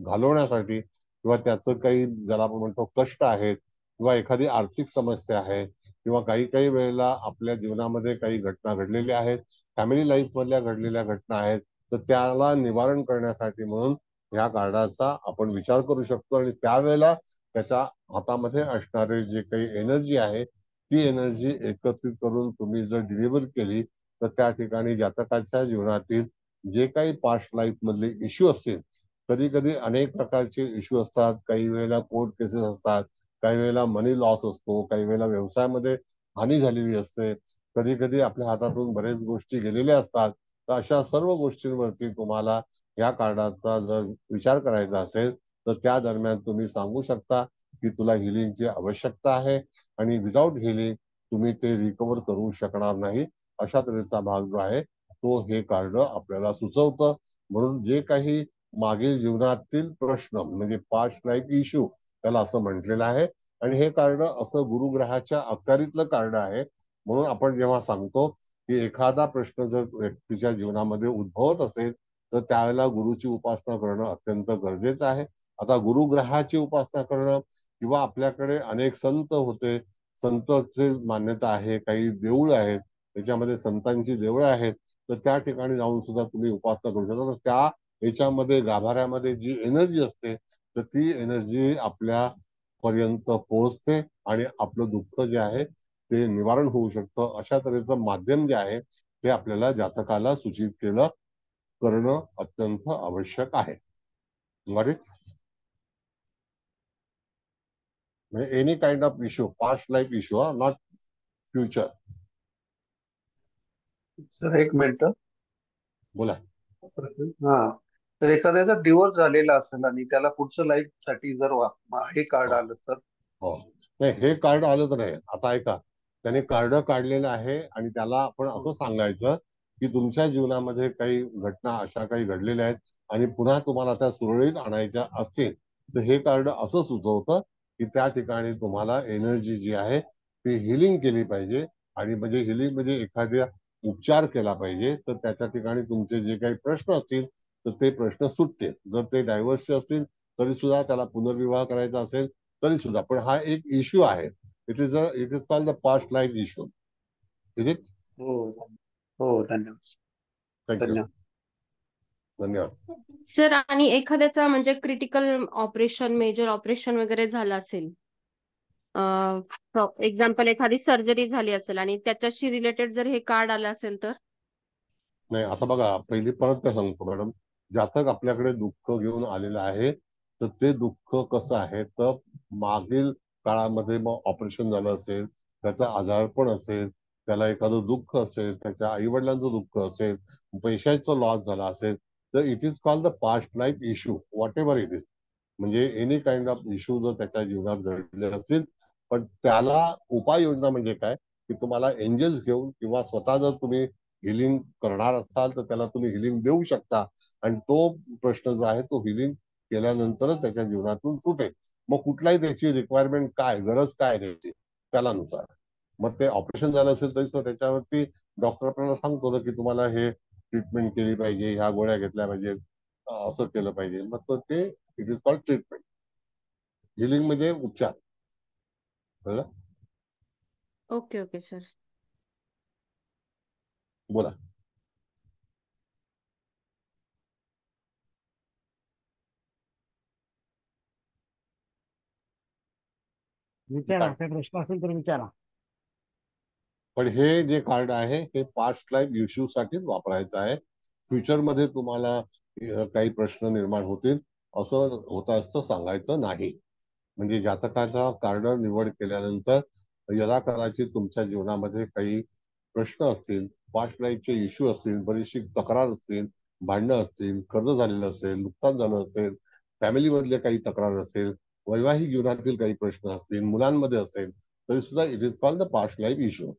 घालवण्यासाठी किंवा त्याचं काही ज्याला आपण म्हणतो कष्ट आहेत किंवा एखादी आर्थिक समस्या आहे किंवा काही काही वेळेला आपल्या जीवनामध्ये काही घटना घडलेल्या आहेत, फॅमिली लाईफ मधल्या घडलेल्या घटना आहेत, तर त्याला निवारण करण्यासाठी म्हणून ह्या कार्डाचा आपण विचार करू शकतो. आणि त्यावेळेला त्याच्या हातामध्ये असणारे जे काही एनर्जी आहे ती एनर्जी एकत्रित करून तुम्ही जर डिलिव्हर केली तर त्या ठिकाणी जातकाच्या जीवनातील जे काही पास्ट लाईफ मधले इश्यू असतील, कधी कधी अनेक प्रकारचे इश्यू असतात, काही वेळेला कोर्ट केसेस असतात, काही वेळेला मनी लॉस असतो, काही वेळेला व्यवसायामध्ये हानी झालेली असते, कधी कधी आपल्या हातातून बरेच गोष्टी गेलेल्या असतात. तर अशा सर्व गोष्टींवरती तुम्हाला या कार्डाचा जर विचार करायचा असेल तर त्या दरम्यान तुम्ही सांगू शकता की तुला हिलिंगची आवश्यकता आहे आणि विदाऊट हिलिंग तुम्ही ते रिकवर करू शकणार नाही. अशा तऱ्हेचा भाग जो आहे तो हे कार्ड आपल्याला सुचवतं. म्हणून जे काही मागील जीवनातील प्रश्न म्हणजे पास्ट लाईफ इश्यू त्याला असं म्हटलेलं आहे. आणि हे कार्ड असं गुरुग्रहाच्या अखत्यारीतलं कार्ड आहे. म्हणून आपण जेव्हा सांगतो की एखादा प्रश्न जर व्यक्तीच्या जीवनामध्ये उद्भवत असेल तर त्यावेळेला गुरुची उपासना करणं अत्यंत गरजेचं आहे. आता गुरुग्रहाची उपासना करणं किंवा आपल्याकडे अनेक संत होते, संतचे मान्यता आहे, काही देऊळ आहेत त्याच्यामध्ये संतांची देवळं आहेत, तर त्या ठिकाणी जाऊन सुद्धा तुम्ही उपासना करू शकता. तर त्या याच्यामध्ये गाभाऱ्यामध्ये जी एनर्जी असते तर ती एनर्जी आपल्या पर्यंत पोहोचते आणि आपलं दुःख जे आहे ते निवारण होऊ शकतं. अशा तऱ्हेचं माध्यम जे आहे ते आपल्याला जातकाला सूचित केलं करणं अत्यंत आवश्यक आहे. Any kind of issue, past life issue, not future. Sir एक मिनिट बोला. हा, तर एखाद्याचा डिवोर्स झालेला असेल आणि त्याला पुढचं लाईफ साठी जर हे कार्ड आलं तर? हो, नाही हे कार्ड आलंच नाही. आता ऐका, त्याने कार्ड काढलेलं आहे आणि त्याला आपण असं सांगायचं की तुमच्या जीवनामध्ये काही घटना अशा काही घडलेल्या आहेत आणि पुन्हा तुम्हाला त्या सुरळीत आणायच्या असतील तर हे कार्ड असं सुचवतं की त्या ठिकाणी तुम्हाला एनर्जी जी आहे ती हिलिंग केली पाहिजे. आणि म्हणजे हिलिंग म्हणजे एखाद्या उपचार केला पाहिजे, तर त्याच्या ठिकाणी तुमचे जे काही प्रश्न असतील तर ते प्रश्न सुटतील. जर ते डायव्हर्सचे असतील तरी सुद्धा, त्याला पुनर्विवाह करायचा असेल तरी सुद्धा. पण हा एक इश्यू आहे. It is called the past life issue. Is it? हो हो, धन्यवाद. थँक्यू. धन्यवाद. धन्यवाद. सर, आणि एखाद्याचा म्हणजे क्रिटिकल ऑपरेशन, मेजर ऑपरेशन वगैरे झालं असेल, एक्झाम्पल एखादी सर्जरी झाली असेल आणि त्याच्याशी रिलेटेड जर हे कार्ड आलं असेल तर? नाही, आता बघा, पहिली परत काय सांगतो मॅडम, जातक आपल्याकडे दुःख घेऊन आलेलं आहे, तर ते दुःख कसं आहे, तर मागील काळामध्ये मग ऑपरेशन झालं असेल, त्याचा आजारपण असेल, त्याला एखादं दुःख असेल, त्याच्या आई वडिलांचं दुःख असेल, पैशाचा लॉस झाला असेल, तर it is called the past life issue, what ever it is. म्हणजे एनी काइंड ऑफ इश्यू जर त्याच्या जीवनात घडले असतील, पण त्याला उपाययोजना म्हणजे काय, की तुम्हाला एंजल्स घेऊन किंवा स्वतः जर तुम्ही हिलिंग करणार असाल तर त्याला तुम्ही हिलिंग देऊ शकता, आणि तो प्रश्न जो आहे तो हिलिंग केल्यानंतरच त्याच्या जीवनातून सुटेल. मग कुठलाही त्याची रिक्वायरमेंट काय, गरज काय त्याची, त्याला नुसार. मग ते ऑपरेशन झालं असेल तरी सुद्धा त्याच्यावरती डॉक्टर आपल्याला सांगतो ना की तुम्हाला हे ट्रीटमेंट केली पाहिजे, ह्या गोळ्या घेतल्या पाहिजेत, असं केलं पाहिजे. मग तो ते it is called treatment. Healing म्हणजे उपचार. कळलं? Okay okay sir. बोला. विचारा, काही प्रश्न असेल तर विचारा. पण हे जे कार्ड आहे हे पास्ट लाईफ इश्यू साठीच वापरायचं आहे. फ्युचरमध्ये तुम्हाला काही प्रश्न निर्माण होतील असं होत असतं सांगायचं नाही. म्हणजे जातकाचा कार्ड निवड केल्यानंतर यदा कदाचित तुमच्या जीवनामध्ये काही प्रश्न असतील, पास्ट लाईफचे इश्यू असतील, बरीचशी तक्रार असतील, भांडणं असतील, कर्ज झालेलं असेल, नुकसान झालं असेल, फॅमिलीमधले काही तक्रार असेल, वैवाहिक जीवनातील काही प्रश्न असतील, मुलांमध्ये असेल, तरी सुद्धा it is called the past life issue.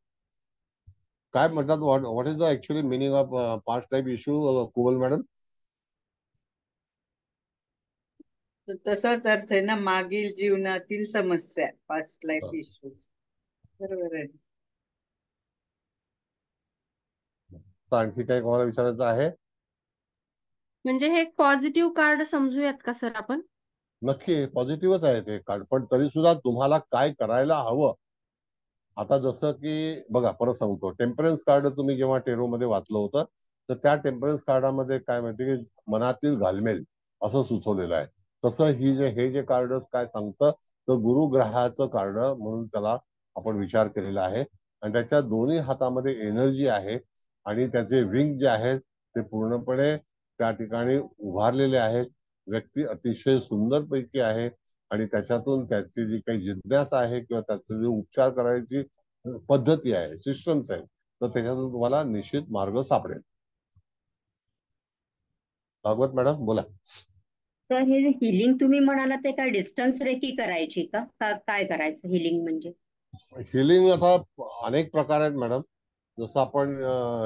काय म्हणतात, what is the actually meaning of past life issue, Kubal madam? तर तसाच अर्थ आहे ना, मागील जीवनातील समस्या, पास्ट लाईफ इश्यूज. बरोबर आहे. आणखी काही कोणाला विचारायचं आहे? म्हणजे हे पॉझिटिव्ह कार्ड समजूयात का सर आपण? नक्की पॉझिटिव्हच आहे ते कार्ड, पण तरी सुद्धा तुम्हाला काय करायला हवं. आता जसं की बघा, परत सांगतो, टेम्परन्स कार्ड तुम्ही जेव्हा टेरोमध्ये वाचलं होतं, तर त्या टेम्परन्स कार्डामध्ये काय माहिती की मनातील घालमेल असं सुचवलेलं आहे. तसं हे जे कार्ड काय सांगतं, तर गुरुग्रहाचं कार्ड म्हणून त्याला आपण विचार केलेला आहे. आणि त्याच्या दोन्ही हातामध्ये एनर्जी आहे, आणि त्याचे विंग जे आहेत ते पूर्णपणे त्या ठिकाणी उभारलेले आहेत. व्यक्ती अतिशय सुंदर पैकी आहे, आणि त्याच्यातून त्याची जी काही जिज्ञासा आहे किंवा त्याचे जे उपचार करायची पद्धती आहे, सिस्टम्स आहेत, तर त्याच्यातून तुम्हाला निश्चित मार्ग सापडेल. भागवत मॅडम बोला. तर हे हिलिंग तुम्ही म्हणाला ते काय डिस्टन्स रेकी करायची का काय करायचं हिलिंग म्हणजे? हिलिंग आता अनेक प्रकार आहेत मॅडम. जसं आपण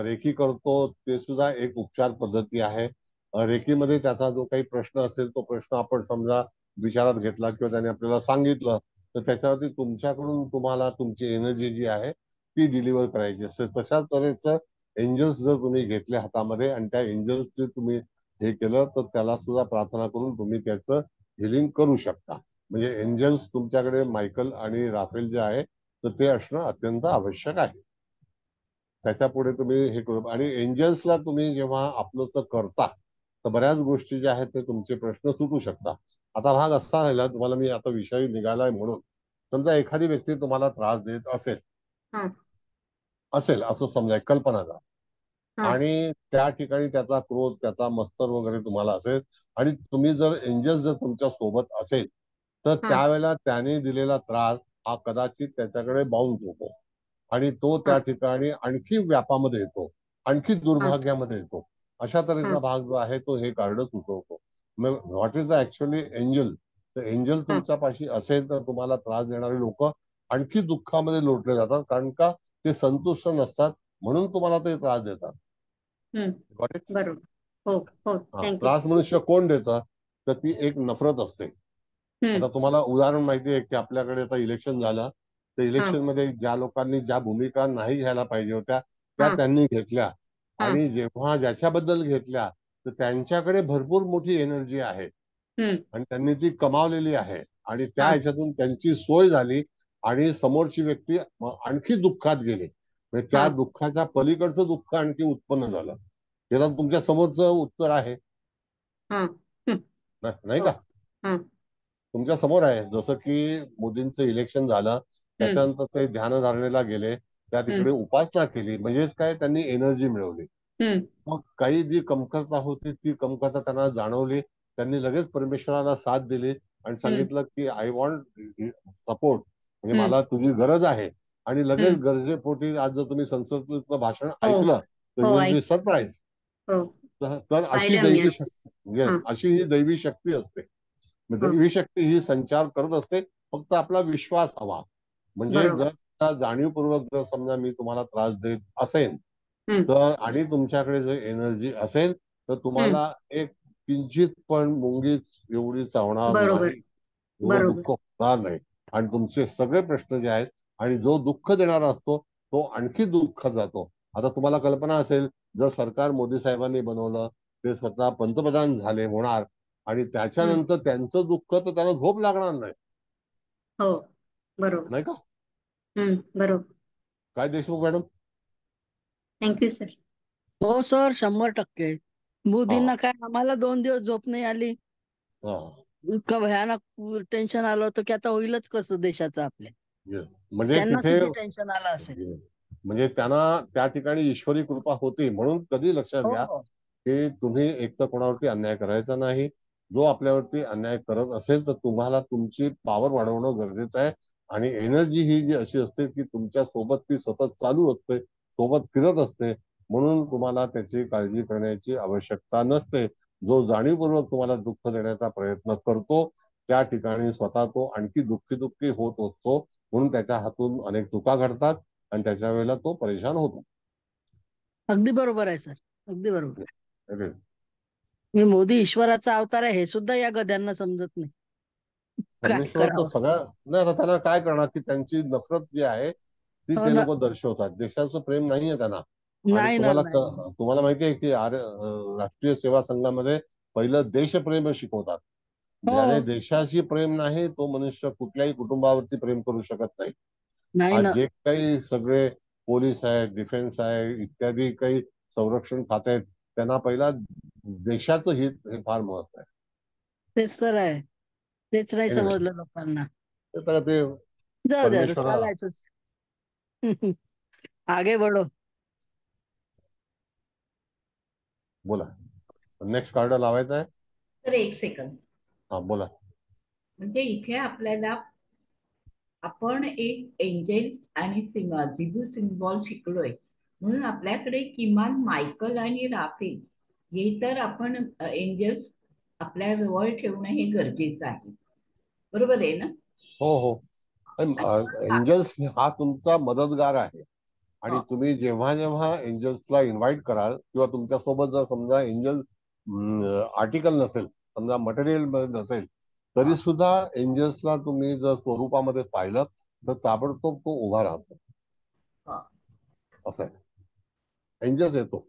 रेकी करतो ते सुद्धा एक उपचार पद्धती आहे. रेकीमध्ये त्याचा जो काही प्रश्न असेल तो प्रश्न आपण समजा विचारात घेतला किंवा त्याने आपल्याला सांगितलं, तर त्याच्यावरती तुमच्याकडून तुम्हाला तुमची एनर्जी जी आहे ती डिलिव्हर करायची असते. तशाच तऱ्हेचं एंजल्स जर तुम्ही घेतले हातामध्ये आणि त्या एंजल्सचे तुम्ही हे केलं, तर त्याला सुद्धा प्रार्थना करून तुम्ही त्याचं हिलिंग करू शकता. म्हणजे एंजल्स तुमच्याकडे मायकल आणि राफेल जे आहे तर ते असणं अत्यंत आवश्यक आहे. त्याच्या पुढे तुम्ही हे करू. आणि एंजल्सला तुम्ही जेव्हा आपलं करता तर बऱ्याच गोष्टी ज्या आहेत ते तुमचे प्रश्न सुटू शकतात. आता भाग असा राहिला, तुम्हाला मी आता विषय निघालाय म्हणून, समजा एखादी व्यक्ती तुम्हाला त्रास देत असेल असं समजा, कल्पना करा, आणि त्या ठिकाणी त्याचा क्रोध, त्याचा मस्तर वगैरे तुम्हाला असेल, आणि तुम्ही जर एंजल्स जर तुमच्या सोबत असेल तर त्यावेळेला त्याने दिलेला त्रास हा कदाचित त्याच्याकडे बाउन्स होतो, आणि तो त्या ठिकाणी आणखी व्यापामध्ये येतो, आणखी दुर्भाग्यामध्ये येतो. अशा तऱ्हेचा भाग जो आहे तो हे कार्ड सुचवतो. मग what is the actually angel? तर एंजल तुमच्यापाशी असेल तर तुम्हाला त्रास देणारे लोक आणखी दुःखामध्ये लोटले जातात, कारण का ते संतुष्ट नसतात, म्हणून तुम्हाला ते त्रास देतात. बरोबर. हो हो, त्रास मनुष्य कोण देतं? तर ती एक नफरत असते. आता तुम्हाला उदाहरण माहिती आहे की आपल्याकडे आता इलेक्शन झालं, तर इलेक्शन मध्ये ज्या लोकांनी ज्या भूमिका नाही घ्यायला पाहिजे होत्या त्या हा त्यांनी घेतल्या. हा आणि जेव्हा ज्याच्याबद्दल घेतल्या तर त्यांच्याकडे भरपूर मोठी एनर्जी आहे हम्म आणि त्यांनी ती कमावलेली आहे आणि त्या हा ह्याच्यातून त्यांची सोय झाली आणि समोरची व्यक्ती आणखी दुःखात गेली. म्हणजे त्या हा दुःखाच्या पलीकडचं दुःख आणखी उत्पन्न झालं. त्याला तुमच्या समोरचं उत्तर आहे हा हम्म, नाही हो का? हा तुमच्या समोर आहे. जसं की मोदींचं इलेक्शन झालं हम्म त्याच्यानंतर ते ध्यानधारणेला गेले, त्या हम्म तिकडे उपासना केली, म्हणजेच काय त्यांनी एनर्जी मिळवली. हम्म मग काही जी कमतरता होती ती कमतरता त्यांना जाणवली. त्यांनी लगेच परमेश्वराला साथ दिली आणि हम्म सांगितलं की आय वॉन्ट सपोर्ट, म्हणजे हम्म मला तुझी गरज आहे. आणि लगेच हम्म गरजेपोटी आज जर तुम्ही संसदेतलं भाषण हो ऐकलं तर हो यू विल बी ऐक सरप्राईज. हो तर अशी पाहिलं मी दैवी आज. शक्ती, येस, हा अशी ही दैवी शक्ती असते. हा दैवी शक्ती ही संचार करत असते, फक्त आपला विश्वास हवा. म्हणजे बरोबर जर जाणीवपूर्वक जर समजा मी तुम्हाला त्रास देत असेल हम्म तर आणि तुमच्याकडे जर एनर्जी असेल तर हम्म तुम्हाला एक किंचित पण मुंगीच एवढी चावणार बरोबर नाही, एवढं बरोबर दुःख होणार नाही. आणि तुमचे सगळे प्रश्न जे आहेत, आणि जो दुःख देणारा असतो तो आणखी दुःखात जातो. आता तुम्हाला कल्पना असेल, जर सरकार मोदी साहेबांनी बनवलं, ते स्वतः पंतप्रधान झाले होणार आणि हम्म त्याच्यानंतर त्यांचं दुःख तर त्यांना झोप लागणार नाही, हो बरोबर नाही का? बरोबर. काय देशमुख मॅडम? Thank you sir. हो सर, 100%. हा मोदींना काय, आम्हाला 2 दिवस झोप नाही आली. हा इतकं भयानक टेन्शन आलं होतं की आता होईलच कसं देशाचं आपल्या. yes. म्हणजे त्यांना तिथे किती टेन्शन आलं असेल. म्हणजे त्यांना त्या ठिकाणी ईश्वरी कृपा होती. म्हणून कधी लक्षात हो घ्या हो की तुम्ही एक तर कोणावरती अन्याय करायचा नाही. जो आपल्यावरती अन्याय करत असेल तर तुम्हाला तुमची पॉवर वाढवणं गरजेचं आहे. आणि एनर्जी ही जी अशी असते की तुमच्या सोबत ती सतत चालू असते, सोबत फिरत असते. म्हणून तुम्हाला त्याची काळजी करण्याची आवश्यकता नसते. जो जाणीवपूर्वक तुम्हाला दुःख देण्याचा प्रयत्न करतो त्या ठिकाणी स्वतः तो आणखी दुःखी दुःखी होत असतो. म्हणून त्याच्या हातून अनेक चुका घडतात आणि त्याच्या वेळेला तो परेशान होतो. अगदी बरोबर आहे सर, अगदी बरोबर. अरे, मी मोदी ईश्वराचा अवतार आहे हे सुद्धा या गद्यांना समजत नाही. काय परमेश्वर तर करावं. सगळ्या नाही. आता त्याला काय करणार की त्यांची नफरत जी आहे ती हो ते ना. लोक दर्शवतात. देशाचं प्रेम नाहीये त्यांना. आणि नाही ना, नाही ना. तुम्हाला माहितीये की राष्ट्रीय सेवा संघामध्ये पहिलं देशप्रेम शिकवतात. ज्याने हो, देशाशी प्रेम नाही तो मनुष्य कुठल्याही कुटुंबावरती प्रेम करू शकत नाही. नाही आज ना. जे काही सगळे पोलीस आहे, डिफेन्स आहे, इत्यादी काही संरक्षण खाते आहेत, त्यांना पहिला देशाचं हित हे फार महत्व आहे. तेच तर आहे. तेच नाही एनिवे, समजलं लोकांना. ते जाऊ द्या आता, परमेश्वर चालायचंच. आगे बढो. बोला. नेक्स्ट कार्ड लावायचा आहे. तर एक सेकंद. हा बोला. म्हणजे इथे आपल्याला आपण एक एंजेल्स आणि झिबू सिम्बॉल शिकलोय, म्हणून आपल्याकडे किमान मायकल आणि राफेल हे तर आपण एंजल्स आपल्या जवळ ठेवणं हे गरजेचं आहे. बरोबर आहे ना? हो हो. एंजल्स हा तुमचा मदतगार आहे. आणि हा, तुम्ही जेव्हा जेव्हा एंजल्सला इन्व्हाइट कराल किंवा तुमच्यासोबत जर समजा एंजल आर्टिकल नसेल, समजा मटेरियल नसेल, तरी हा, सुद्धा एंजल्सला तुम्ही जर स्वरूपामध्ये पाहिलं तर ताबडतोब तो उभा राहतो. हा. असं आहे. एंजल्स येतो.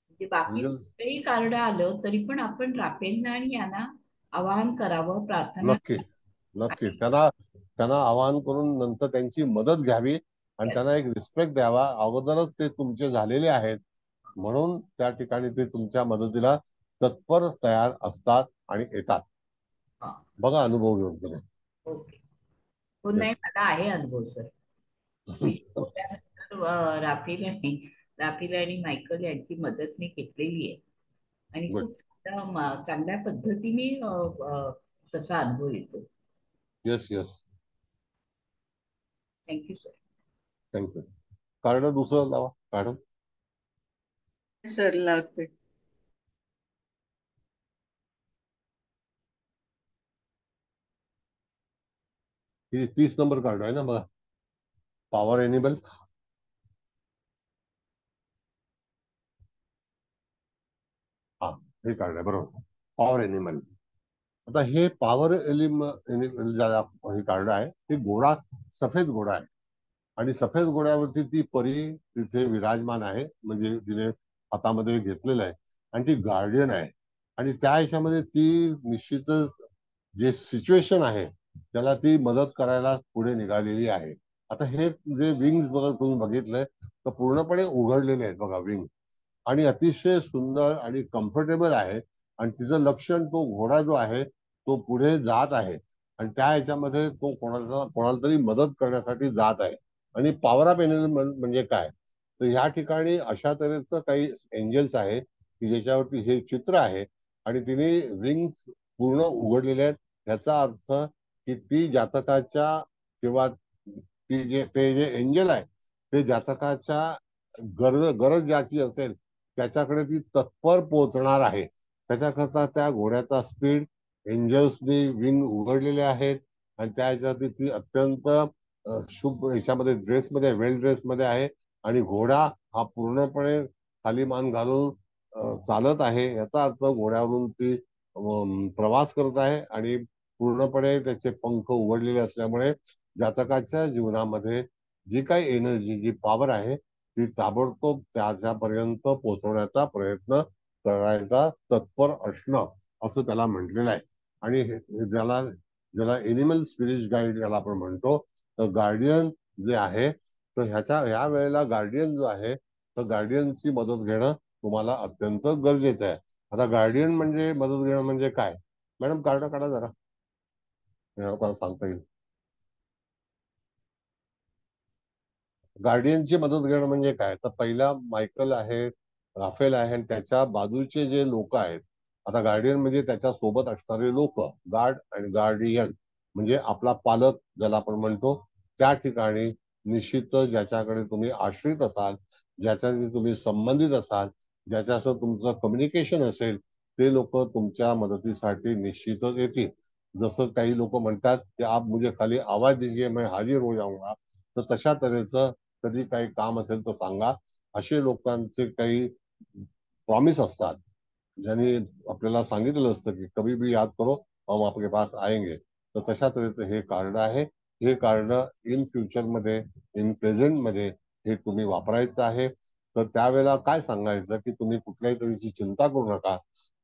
म्हणजे बाकी एंजल्स कुठेही कार्ड आलं तरी पण आपण राफेलना आणि यांना आवाहन करावं, प्रार्थना नक्की नक्की आणि त्यांना त्यांना आवाहन करून नंतर त्यांची मदत घ्यावी आणि त्यांना एक रिस्पेक्ट द्यावा. अगोदरच ते तुमचे झालेले आहेत म्हणून त्या ठिकाणी ते तुमच्या मदतीला तत्पर तयार असतात आणि येतात. हा, बघा अनुभव घेऊन तुम्ही. ओके. हो, नाही येस. मला आहे अनुभव सर. मी शिकवल्यानंतर राफेल आणि मायकल यांची मदत मी घेतलेली आहे आणि गुड. खूप चांगल्या पद्धतीने तसा अनुभव येतो. Yes yes. Thank you sir. Thank you. Card दुसरं लावा मॅडम. सर लागते. ही 30 नंबर कार्ड आहे ना बघा. पॉवर एनिबल. हा, हे कार्ड आहे बरोबर. Power animal. आता हे पॉवर एनिमल हे कार्ड आहे. हे घोडा, सफेद घोडा आहे. आणि सफेद घोड्यावरती ती परी तिथे विराजमान आहे, म्हणजे तिने हातामध्ये घेतलेलं आहे आणि ती गार्डियन आहे. आणि त्या ह्याच्यामध्ये ती निश्चितच जे सिच्युएशन आहे त्याला ती मदत करायला पुढे निघालेली आहे. आता हे जे विंग्स बघा तुम्ही बघितलंय तर पूर्णपणे उघडलेले आहेत बघा विंग, आणि अतिशय सुंदर आणि कम्फर्टेबल आहे. आणि तिचं लक्षण तो घोडा जो आहे तो पुढे जात आहे आणि त्या ह्याच्यामध्ये तो कोणाला तरी मदत करण्यासाठी जात आहे. आणि पॉवर ऑफ एनर्जी म्हणजे काय, तर ह्या ठिकाणी अशा तऱ्हेचं काही एंजल्स आहे की ज्याच्यावरती हे चित्र आहे आणि तिने विंग्स पूर्ण उघडलेले आहेत. याचा अर्थ की ती जातकाच्या किंवा ते जे एंजल आहे ते जातकाच्या गरज ज्याची असेल त्याच्याकडे ती तत्पर पोहोचणार आहे. त्याच्याकरता त्या घोड्याचा स्पीड, एंजल्सनी विंग उघडलेले आहेत आणि त्या ह्याच्यावरती ती अत्यंत शुभ ह्याच्यामध्ये ड्रेसमध्ये, वेल ड्रेसमध्ये आहे. आणि घोडा हा पूर्णपणे खाली मान घालून चालत आहे. याचा अर्थ घोड्यावरून ती प्रवास करत आहे आणि पूर्णपणे त्याचे पंख उघडलेले असल्यामुळे जातकाच्या जीवनामध्ये जी काही एनर्जी, जी पॉवर आहे ती ताबडतोब त्याच्यापर्यंत पोहोचवण्याचा प्रयत्न करायचा तत्पर असणं असं त्याला म्हटलेलं आहे. आणि ज्याला ज्याला एनिमल स्पिरिट गाईड ज्याला आपण म्हणतो, तर गार्डियन जे आहे तर ह्या वेळेला गार्डियन जो आहे तर गार्डियनची मदत घेणं तुम्हाला अत्यंत गरजेचं आहे. आता गार्डियन म्हणजे मदत घेणं म्हणजे काय, मॅडम कार्ड काढा जरा, मला सांगता येईल. गार्डियनची मदत घेणं म्हणजे काय, तर पहिला मायकल आहे, राफेल आहे आणि त्याच्या बाजूचे जे लोक आहेत. आता गार्डियन म्हणजे त्याच्या सोबत असणारे लोक, गार्ड आणि गार्डियन म्हणजे आपला पालक ज्याला आपण म्हणतो. त्या ठिकाणी निश्चितच ज्याच्याकडे तुम्ही आश्रित असाल, ज्याच्याशी तुम्ही संबंधित असाल, ज्याच्यासह तुमचं कम्युनिकेशन असेल, ते लोक तुमच्या मदतीसाठी निश्चितच येतील. जसं काही लोक म्हणतात की आप मुझे खाली आवाज दीजिए मैं हाजीर हो जाऊंगा, तर तशा तऱ्हेचं कधी काही काम असेल तर सांगा, असे लोकांचे काही प्रॉमिस असतात ज्यांनी आपल्याला सांगितलेलं असतं की कभी भी याद करो हम आपके पास आएंगे. तर तशा तऱ्हेचं हे कार्ड आहे. हे कार्ड इन फ्युचर मध्ये, इन प्रेझेंट मध्ये हे तुम्ही वापरायचं आहे. तर त्यावेळेला काय सांगायचं की तुम्ही कुठल्याही तऱ्हेची चिंता करू नका.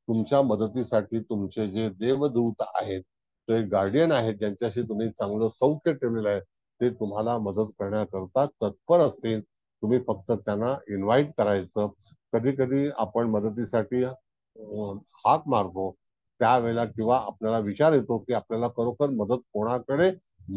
तुमच्या मदतीसाठी तुमचे जे देवदूत आहेत, ते गार्डियन आहेत, ज्यांच्याशी तुम्ही चांगलं सौख्य ठेवलेलं आहे, ते तुम्हाला मदत करण्याकरता तत्पर असतील. तुम्ही फक्त त्यांना इन्व्हाइट करायचं. कधी कधी आपण मदतीसाठी हाक मारतो त्यावेळेला किंवा आपल्याला विचार येतो की आपल्याला खरोखर मदत कोणाकडे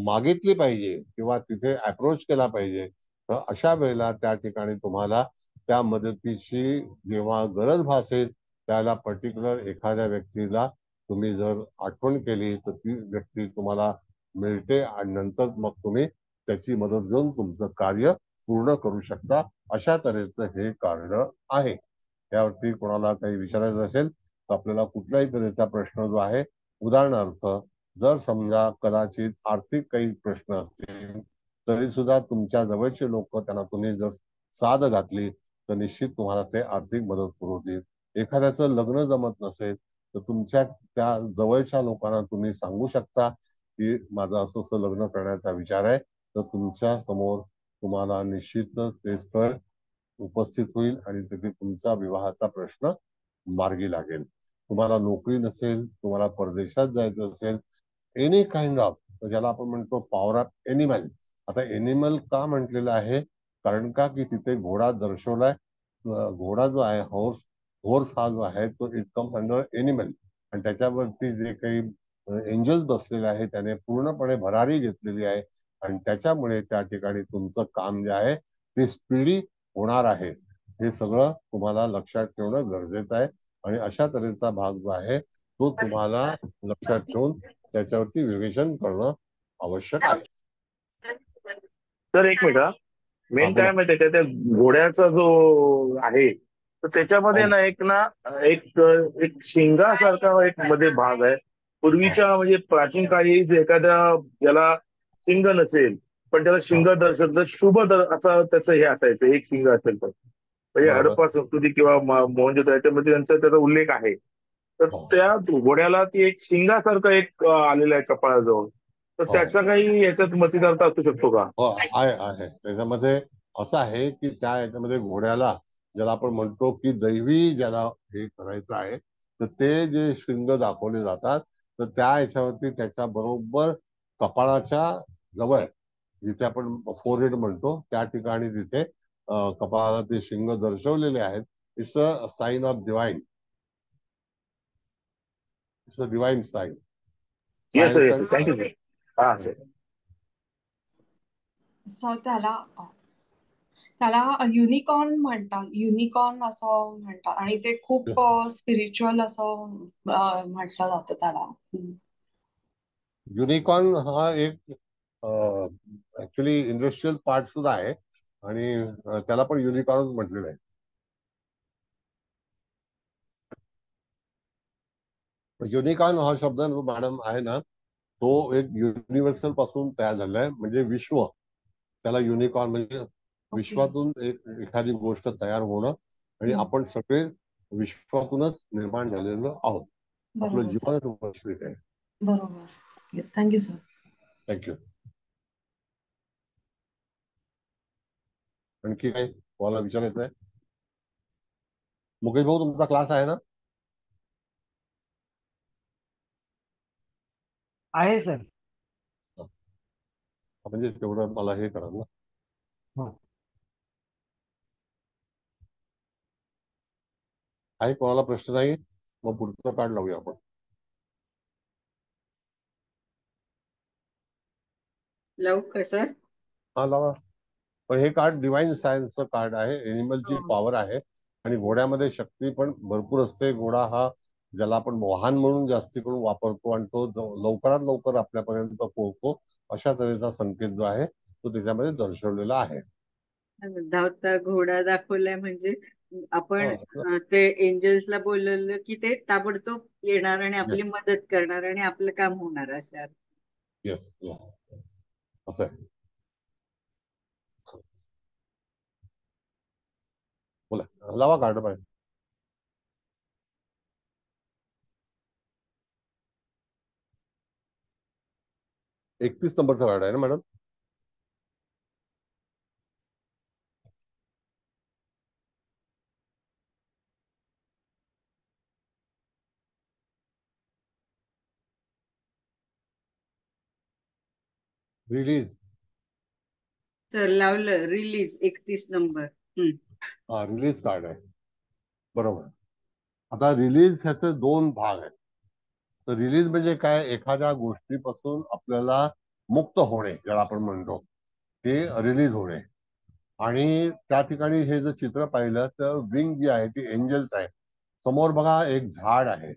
मागितली पाहिजे किंवा तिथे अप्रोच केला पाहिजे. तर अशा वेळेला त्या ठिकाणी तुम्हाला त्या मदतीची जेव्हा गरज भासेल त्याला पर्टिक्युलर एखाद्या व्यक्तीला तुम्ही जर आठवण केली तर ती व्यक्ती तुम्हाला मिळते आणि नंतर मग तुम्ही त्याची मदत घेऊन तुमचं कार्य पूर्ण करू शकता. अशा तऱ्हेचं हे कार्ड आहे. यावरती कोणाला काही विचारायचं असेल तर आपल्याला कुठल्याही तऱ्हेचा प्रश्न जो आहे, उदाहरणार्थ जर समजा कदाचित आर्थिक काही प्रश्न असतील तरी सुद्धा तुमच्या जवळचे लोक त्यांना तुम्ही जर साथ घातली तर निश्चित तुम्हाला ते आर्थिक मदत पुरवतील. एखाद्याचं लग्न जमत नसेल तर तुमच्या त्या जवळच्या लोकांना तुम्ही सांगू शकता की माझं असं असं लग्न करण्याचा विचार आहे, तर तुमच्या समोर तुम्हाला निश्चितच ते स्थळ उपस्थित होईल आणि तिथे तुमचा विवाहाचा प्रश्न मार्गी लागेल. तुम्हाला नोकरी नसेल, तुम्हाला परदेशात जायचं असेल, एनी काइंड ऑफ, ज्याला आपण म्हणतो पॉवर ऑफ एनिमल. आता एनिमल का म्हटलेलं आहे, कारण का की तिथे घोडा दर्शवलाय. घोडा जो आहे, हॉर्स हा जो आहे तो इट कम्स अंडर एनिमल. आणि त्याच्यावरती जे काही एंजल्स बसलेले आहे त्याने पूर्णपणे भरारी घेतलेली आहे आणि त्याच्यामुळे त्या ठिकाणी तुमचं काम जे आहे ते स्पीडी होणार आहे. हे सगळं तुम्हाला लक्षात ठेवणं गरजेचं आहे आणि अशा तऱ्हेचा भाग जो आहे तो तुम्हाला लक्षात ठेवून त्याच्यावरती विवेचन करणं आवश्यक आहे. सर एक मिनिट, मेन बोला. काय माहितीये का, त्या घोड्याचा जो आहे तर त्याच्यामध्ये ना एक शिंगासारखा एक मध्ये भाग आहे. पूर्वीच्या म्हणजे प्राचीन काळी जे एखाद्या ज्याला शिंग नसेल पण त्याला शिंग दर्शक शुभ असा त्याचं हे असायचं, एक शिंग असेल तर. म्हणजे हडप्पा संस्कृती किंवा मोहनजोदडो याच्यामध्ये त्याचा उल्लेख आहे. तर त्या घोड्याला ती एक शिंगासारखं एक आलेलं आहे कपाळाजवळ. तर हो त्याचा काही याच्यात मतितार्थ असू शकतो का? हो आहे त्याच्यामध्ये असं आहे की त्या याच्यामध्ये घोड्याला ज्याला आपण म्हणतो की दैवी ज्याला हे करायचं आहे, तर ते जे शिंग दाखवले जातात, तर त्या याच्यावरती त्याच्या बरोबर कपाळाच्या जवळ जिथे आपण फोरहेड म्हणतो त्या ठिकाणी तिथे कपाळाला ते शिंग दर्शवलेले आहेत. It's a sign of divine. It's a divine sign. Yes science yes, and thank you sir. हा सर. सर त्याला त्याला युनिकॉर्न म्हणतात, युनिकॉर्न असं म्हणतात आणि ते खूप स्पिरिच्युअल असं म्हटलं जातं त्याला. युनिकॉर्न हा एक ऍक्च्युली इंडस्ट्रियल पार्ट सुद्धा आहे आणि त्याला पण युनिकॉर्न म्हटलेलं आहे. युनिकॉर्न हा शब्द मॅडम आहे ना, तो एक युनिव्हर्सल पासून तयार झालेला आहे, म्हणजे विश्व. त्याला युनिकॉर्न म्हणजे विश्वातून एखादी गोष्ट तयार होणं आणि आपण सगळे विश्वातूनच निर्माण झालेलो आहोत. आपलं बरोबर सर. जीवनच वैश्विक आहे. बरोबर. Yes, thank you sir. थँक्यू. आणखी काय तुम्हाला विचारायचं आहे? मुकेश भाऊ, तुमचा क्लास आहे ना? आहे सर. म्हणजे तेवढं मला हे करा ना. हो. आहे कोणाला प्रश्न नाही? मग पुढचं कार्ड लावूया आपण. लावू का सर? हा लावा. पण हे कार्ड डिवाइन सायन्सचं कार्ड आहे. एनिमलची पॉवर आहे आणि घोड्यामध्ये शक्ती पण भरपूर असते. घोडा हा ज्याला आपण वाहन म्हणून जास्ती करून वापरतो आणि तो लवकरात लवकर आपल्यापर्यंत पोहोचतो, अशा तऱ्हेचा संकेत जो आहे तो त्याच्यामध्ये दर्शवलेला आहे. धावता घोडा दाखवलाय म्हणजे आपण ते एंजल्सला बोलवलं की ते ताबडतोब येणार आणि आपली मदत करणार आणि आपलं काम होणार असं. येस, असं आहे. बोला, लावा कार्ड पाहिजे. एकतीस नंबरचा कार्ड आहे ना मॅडम? रिलीज. तर लावलं रिलीज 31 नंबर. हा, रिलीज कार्ड आहे. बरोबर. आता रिलीज ह्याचे दोन भाग आहेत. तर रिलीज म्हणजे काय? एखाद्या गोष्टीपासून आपल्याला मुक्त होणे, ज्याला आपण म्हणतो ते रिलीज होणे. आणि त्या ठिकाणी हे जर चित्र पाहिलं तर विंग जी आहे ती एंजल्स आहे. समोर बघा एक झाड आहे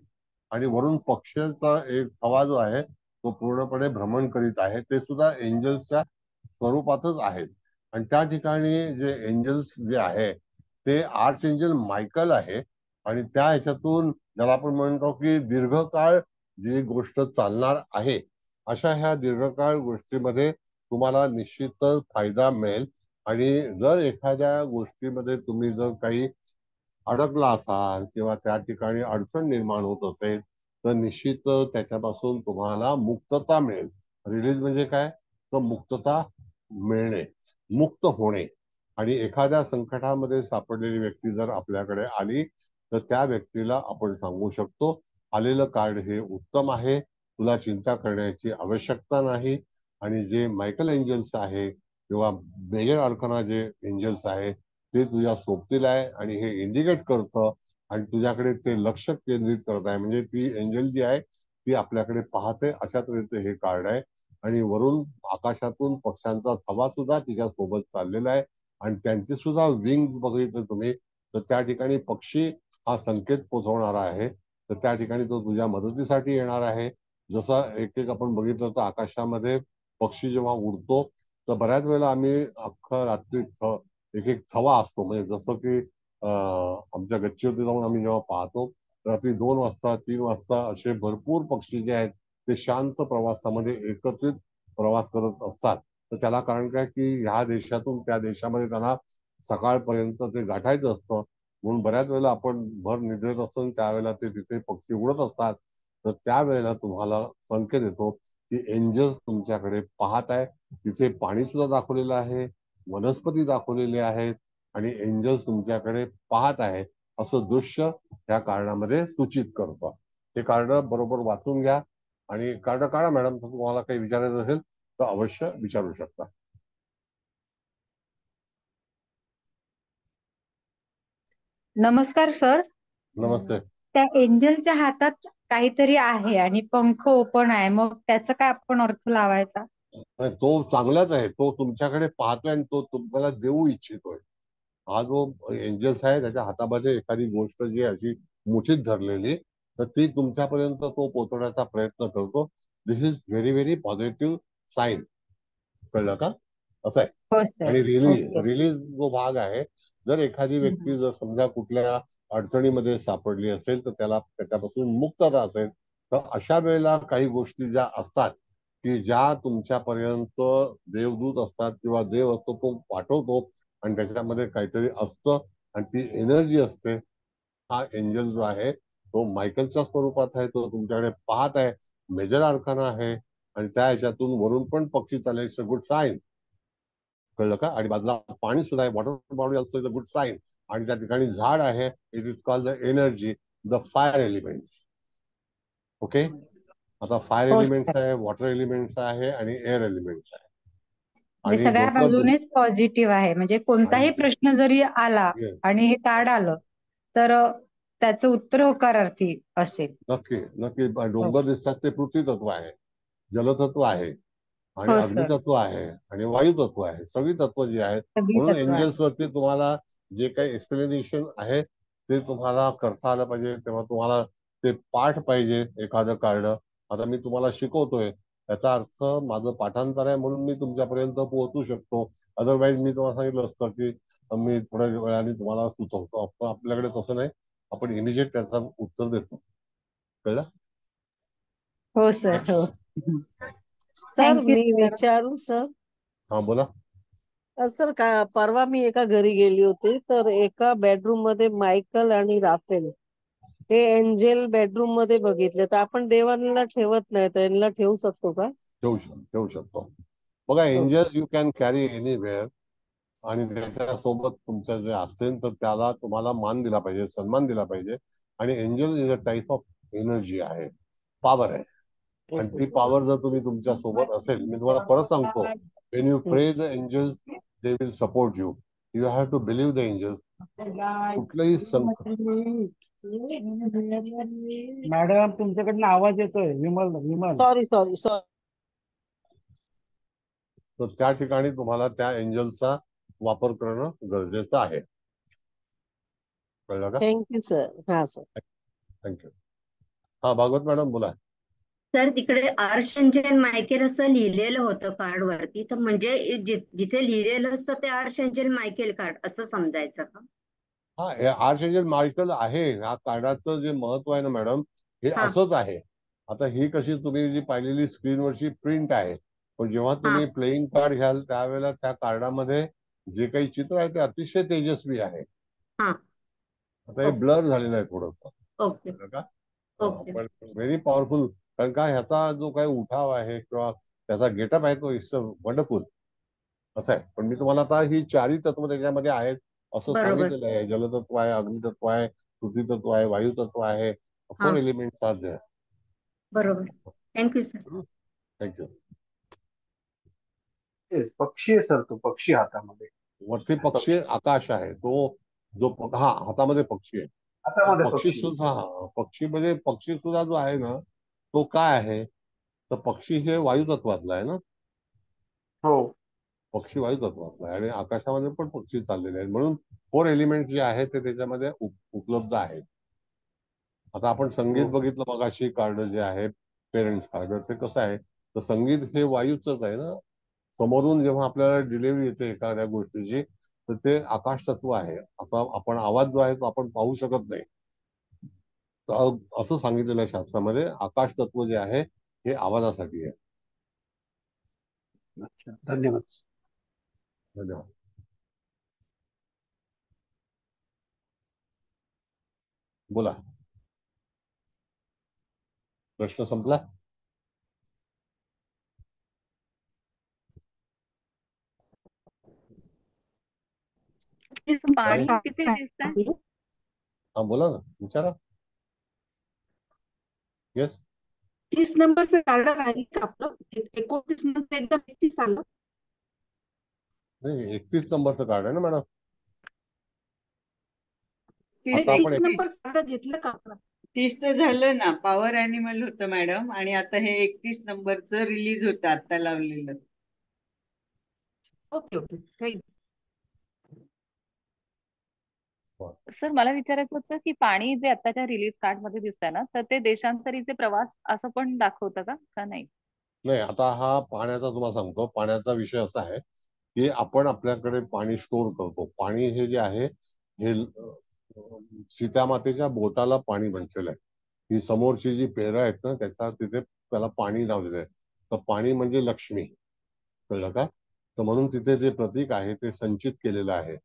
आणि वरून पक्ष्याचा एक थवा जो आहे तो पूर्णपणे भ्रमण करीत आहे. ते सुद्धा एंजल्सच्या स्वरूपातच आहेत. आणि त्या ठिकाणी जे एंजल्स जे आहे ते आर्च एंजल मायकल आहे आणि त्या ह्याच्यातून ज्याला आपण म्हणतो की दीर्घकाळ जी गोष्ट चालणार आहे, अशा ह्या दीर्घकाळ गोष्टीमध्ये तुम्हाला निश्चितच फायदा मिळेल. आणि जर एखाद्या गोष्टीमध्ये तुम्ही जर काही अडकला असाल किंवा त्या ठिकाणी अडचण निर्माण होत असेल तर निश्चितच त्याच्यापासून तुम्हाला मुक्तता मिळेल. रिलीज म्हणजे काय? तर मुक्तता मिळणे, मुक्त होणे. आणि एखाद्या संकटामध्ये सापडलेली व्यक्ती जर आपल्याकडे आली तर त्या व्यक्तीला आपण सांगू शकतो, आलेलं कार्ड हे उत्तम आहे, तुला चिंता करण्याची आवश्यकता नाही. आणि जे मायकल एंजल्स आहे किंवा मेजर आर्काना जे एंजल्स आहे ते तुझ्या सोबतील आहे आणि हे इंडिकेट करतं आणि तुझ्याकडे ते लक्ष केंद्रित करत आहे. म्हणजे ती एंजल जी आहे ती आपल्याकडे पाहते, अशा तऱ्हेचे हे कार्ड आहे. आणि वरून आकाशातून पक्ष्यांचा थवा सुद्धा तिच्या सोबत चाललेला आहे आणि त्यांचे सुद्धा विंग बघितलं तुम्ही तर त्या ठिकाणी पक्षी हा संकेत पोहोचवणारा आहे. तर त्या ठिकाणी तो तुझ्या मदतीसाठी येणार आहे. जसं एक एक आपण बघितलं तर आकाशामध्ये पक्षी जेव्हा उडतो तर बऱ्याच वेळेला आम्ही अख्खा रात्री एक एक थवा असतो, म्हणजे जसं की आमच्या गच्चीवरती जाऊन आम्ही जेव्हा पाहतो रात्री 2 वाजता 3 वाजता असे भरपूर पक्षी जे आहेत ते शांत प्रवासामध्ये एकत्रित प्रवास करत असतात. तर त्याला कारण काय की ह्या देशातून त्या देशामध्ये त्यांना सकाळपर्यंत ते गाठायचं असतं. म्हणून बऱ्याच वेळेला आपण भर निद्रेत असतो त्यावेळेला ते तिथे पक्षी उडत असतात. तर त्यावेळेला तुम्हाला संकेत येतो की एंजल्स तुमच्याकडे पाहत आहे. तिथे पाणी सुद्धा दाखवलेलं आहे, वनस्पती दाखवलेले आहेत आणि एंजल्स तुमच्याकडे पाहत आहे असं दृश्य या कार्डामध्ये सूचित करतं. हे कार्ड बरोबर वाचून घ्या आणि कार्ड काढा. मॅडम, तुम्हाला काही विचारायचं असेल तर अवश्य विचारू शकता. नमस्कार सर. नमस्ते. त्या एंजलच्या हातात काहीतरी आहे आणि पंख ओपन आहे, मग त्याचा काय आपण अर्थ लावायचा? नाही, तो चांगलाच आहे. तो तुमच्याकडे पाहतोय आणि तो तुम्हाला देऊ इच्छितोय. हा जो एंजल्स आहे त्याच्या हातामध्ये एखादी गोष्ट जी अशी मुठीत धरलेली, तर ती तुमच्यापर्यंत तो पोहोचवण्याचा प्रयत्न करतो. This is very very positive sign. कळलं का? असं आहे. हो सर. आणि ओके. रिलीज जो भाग आहे, जर एखादी व्यक्ती जर समजा कुठल्या अडचणीमध्ये सापडली असेल तर त्याला त्याच्यापासून मुक्तता असेल, तर अशा वेळेला काही गोष्टी ज्या असतात की ज्या तुमच्यापर्यंत देवदूत असतात किंवा देव असतो तो पाठवतो आणि त्याच्यामध्ये काहीतरी असतं आणि ती एनर्जी असते. हा एंजल जो आहे तो मायकलच्या स्वरूपात आहे, तो तुमच्याकडे पाहत आहे, मेजर आर्काना आहे आणि त्या ह्याच्यातून वरून पण पक्षी चालले, इट्स अ गुड साईन. कळलं का? आणि बाजूला पाणी सुद्धा आहे, water body also is a good sign. आणि त्या ठिकाणी झाड आहे, it is called the energy, the fire elements. Okay. आता फायर हो एलिमेंट्स सर. आहे, वॉटर एलिमेंट्स आहे आणि एअर एलिमेंट्स आहे. म्हणजे आणि सगळ्या बरोबर बाजूनेच पॉझिटिव्ह आहे, म्हणजे कोणताही प्रश्न जरी आला Yes, आणि हे कार्ड आलं तर त्याचं उत्तर होकारार्थी असेल. नक्की नक्की. हो. डोंगर दिसतात ते पृथ्वी तत्व आहे, जलतत्व आहे आणि हो सर. अग्नितत्व आहे आणि वायू तत्व आहे. सगळी तत्व जी आहेत. सगळी म्हणून तत्व आहे. एंजल्स वरती तुम्हाला जे काही एक्सप्लेनेशन आहे ते तुम्हाला करता आलं पाहिजे. तेव्हा तुम्हाला ते पाठ पाहिजे एखादं कार्ड. आता मी तुम्हाला शिकवतोय, याचा अर्थ माझं पाठांतर आहे म्हणून मी तुमच्यापर्यंत पोहोचू शकतो. अदरवाईज मी तुम्हाला सांगितलं असतं की मी थोड्या वेळाने तुम्हाला सुचवतो. पण आपल्याकडे तसं नाही, आपण इमिजिएट त्याचं उत्तर देतो. कळलं? हो सर. हो. सर थँक्यू मी सर. विचारू सर? हा, बोला. सर का परवा मी एका घरी गेली होती, तर एका बेडरूम मध्ये मायकल आणि राफेल हे एंजेल बेडरूम मध्ये बघितले. तर आपण देवांना ठेवत नाही, तर यांना ठेवू शकतो का? ठेवू शकतो. बघा, angels you can carry anywhere आणि त्याच्यासोबत तुमचं जे असेल तर त्याला तुम्हाला मान दिला पाहिजे, सन्मान दिला पाहिजे. आणि angel is a type of energy आहे, पॉवर आहे. आणि ती पॉवर जर तुम्ही तुमच्या सोबत असेल, मी तुम्हाला परत सांगतो, when you pray the angels they will support you. You have to believe the angels. कुठलंही संकट. मॅडम, तुमच्याकडनं आवाज येतोय. विमल. Sorry sorry sorry. तर त्या ठिकाणी तुम्हाला त्या एंजलचा वापर करणं गरजेचं आहे. कळलं का? Thank you sir. हा सर. थँक्यू. हा, भागवत मॅडम बोला. सर तिकडे आर्शएंजल मायकेल असं लिहिलेलं होतं कार्ड वरती, तर म्हणजे जिथे लिहिलेलं असतं ते आर्शएंजल मायकेल कार्ड असं समजायचं का? हा, आर्चएंजल मायकल आहे. ह्या कार्डाचं जे महत्व आहे ना मॅडम, हे हा असंच आहे. आता ही कशी तुम्ही जी पाहिलेली स्क्रीनवरची प्रिंट आहे, पण जेव्हा हा तुम्ही प्लेइंग कार्ड घ्याल त्यावेळेला त्या कार्डामध्ये जे काही चित्र आहे ते अतिशय तेजस्वी आहे. हा. आता हे ब्लर झालेलं आहे थोडंसं. ओके का? ओके. पण व्हेरी पॉवरफुल. कारण का, ह्याचा जो काही उठाव आहे किंवा त्याचा गेटअप आहे तो इट्स वंडरफुल असं आहे. पण मी तुम्हाला आता ही चारही तत्व त्याच्यामध्ये आहेत असं बरोबर सांगितलेलं आहे. जलतत्व आहे, अग्नितत्व आहे, पृथ्वी तत्व आहे, वायू तत्व आहे. हा 4 एलिमेंट्स आर देअर. बरोबर. Thank you sir. थँक्यू. पक्षी आहे सर, तो पक्षी हातामध्ये. वरती पक्षी आकाश आहे, तो जो हा हातामध्ये पक्षी आहे. हातामध्ये पक्षी पक्षी. सुद्धा, पक्षी सुद्धा जो आहे ना, तो काय आहे, तर पक्षी हे वायू तत्वातला आहे ना. हो. पक्षी वायू तत्वातला आहे आणि आकाशामध्ये पण पक्षी चाललेले आहेत. म्हणून 4 एलिमेंट जे आहेत ते त्याच्यामध्ये उपलब्ध आहेत. आता आपण संगीत बघितलं मगाशी कार्ड जे आहे, पेरेंट्स कार्ड, ते कसं आहे, तर संगीत हे वायूच आहे ना. समोरून जेव्हा आपल्याला डिलिव्हरी येते एखाद्या गोष्टीची, तर ते आकाश तत्व आहे. आता आपण आवाज जो आहे तो आपण पाहू शकत नाही. तर असं सांगितलेलं आहे शास्त्रामध्ये, आकाश तत्व जे आहे हे आवाजासाठी आहे. अच्छा, धन्यवाद. धन्यवाद. बोला. प्रश्न संपला? पाणी किती दिसतंय? हा बोला ना, विचारा. येस, 30 नंबरचं कार्ड राहील का आपलं? 29 नंबर एकदम 31 आलं. नाही 31 नंबरचं कार्ड आहे ना मॅडम. 30 आता आपण 30 नंबर कार्ड घेतलं का आपण? 30 तर झालं ना, पॉवर अॅनिमल होतं मॅडम, आणि आता हे 31 नंबरचं रिलीज होतं आता लावलेलं. Okay okay, thank you. सर मला विचारायचं होतं की पाणी जे आताच्या रिलीज कार्ड मध्ये दिसतंय ना, तर ते देशांतरीचे प्रवास असं पण दाखवतं का नाही? नाही, आता हा पाण्याचा तुम्हाला सांगतो. पाण्याचा विषय असा आहे की आपण आपल्याकडे पाणी स्टोर करतो. पाणी हे जे आहे हे सीतामातेच्या बोटाला पाणी म्हटलेलं आहे. ही समोरची जी पेरं आहेत ना, तिथे त्याला पाणी लावलेलं आहे. तर पाणी म्हणजे लक्ष्मी, कळलं का? तर म्हणून तिथे जे प्रतीक आहे ते संचित केलेलं आहे.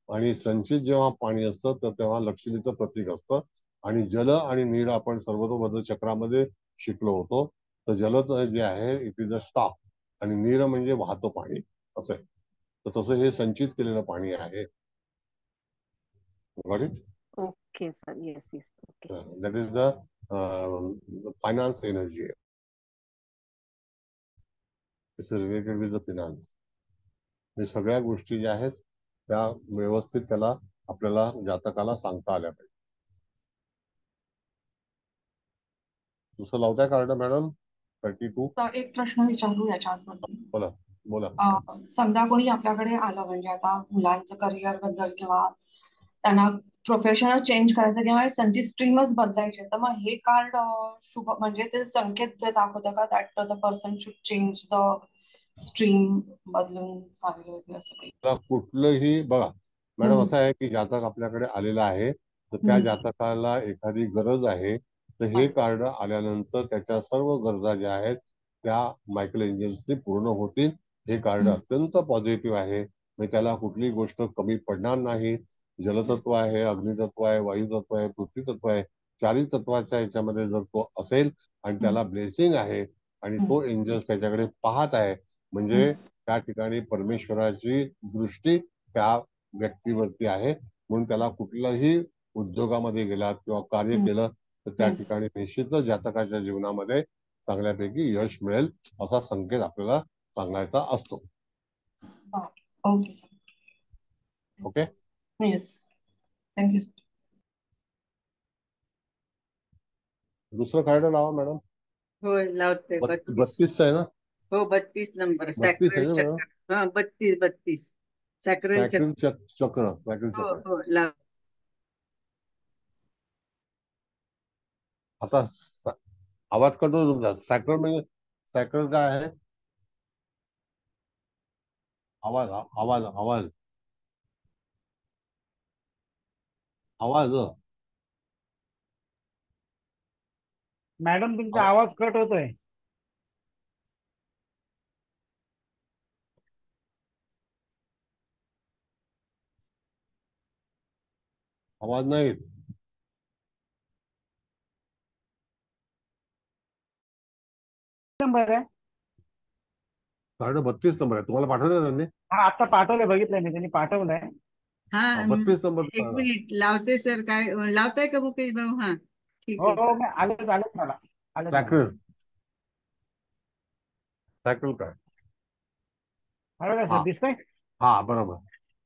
आणि संचित जेव्हा पाणी असतं तर तेव्हा लक्ष्मीचं प्रतीक असतं. आणि जल आणि नीर आपण सर्वतोभद्र चक्रामध्ये शिकलो होतो. तर जल जे आहे इट इज अ स्टॉक, आणि नीर म्हणजे वाहतं पाणी असं आहे. तर तसं हे संचित केलेलं पाणी आहे. Got it? Okay sir, yes yes, okay. That is the finance energy. It's related with the finance. हे सगळ्या गोष्टी ज्या आहेत त्या व्यवस्थित त्याला आपल्याला जातकाला सांगता आल्या पाहिजे. दुसरं लावताय कार्ड मॅडम? 32. तर एक प्रश्न विचारू याच्याच वरती. बोला बोला. समजा कोणी आपल्याकडे आलं, म्हणजे आता मुलांचं करिअर बद्दल किंवा त्यांना प्रोफेशनल चेंज करायचं किंवा त्यांची स्ट्रीमच बदलायची, तर मग हे कार्ड शुभ म्हणजे ते संकेत दाखवतं का that the person should change the stream, बदलून चालू असं काही? कुठलंही बघा मॅडम, असं आहे की जातक आपल्याकडे आलेला आहे, तर त्या जातकाला एखादी गरज आहे, तर हे कार्ड आल्यानंतर त्याच्या सर्व गरजा ज्या आहेत त्या मायकेल एंजल्सनी पूर्ण होतील. हे कार्ड अत्यंत पॉझिटिव्ह आहे. म्हणजे त्याला कुठलीही गोष्ट कमी पडणार नाही. जलतत्व आहे, अग्नितत्व आहे, वायुतत्व आहे, पृथ्वी तत्व आहे. चारही तत्वाच्या याच्यामध्ये जर तो असेल आणि त्याला ब्लेसिंग आहे आणि तो एंजल्स त्याच्याकडे पाहत आहे, म्हणजे त्या ठिकाणी परमेश्वराची दृष्टी त्या व्यक्तीवरती आहे. म्हणून त्याला कुठल्याही उद्योगामध्ये गेलात किंवा कार्य केलं तर त्या ठिकाणी निश्चितच जातकाच्या जीवनामध्ये चांगल्यापैकी यश मिळेल असा संकेत आपल्याला सांगायचा असतो. Okay sir. Okay, yes, thank you sir. दुसरं कार्ड लावा मॅडम. होय लावते. 32 आहे ना? हो, 32 नंबर 32 सॅक्रल आहे ना मॅडम? चक्र. हा 32 सॅक्रल चक्र. चक्र. हो हो लाव. आता आवाज कटतो तुमचा. सॅक्रल म्हणजे सॅक्रल काय आहे? आवाज आवाज आवाज आवाज मॅडम तुमचा आवाज कट होतोय. आवाज नाही येत. नंबर आहे कार्ड 32 नंबर आहे. तुम्हाला पाठवलं त्यांनी? हा आता पाठवलंय, बघितलंय मी, त्यांनी पाठवलंय. हा 32 नंबर. एक मिनिट लावते सर. काय लावताय का मुकेश भाऊ? हा ठीक हो आहे. हो, मी आलेच मला. सॅक्रल सॅक्रल काय? सर दिसतंय? हा बरोबर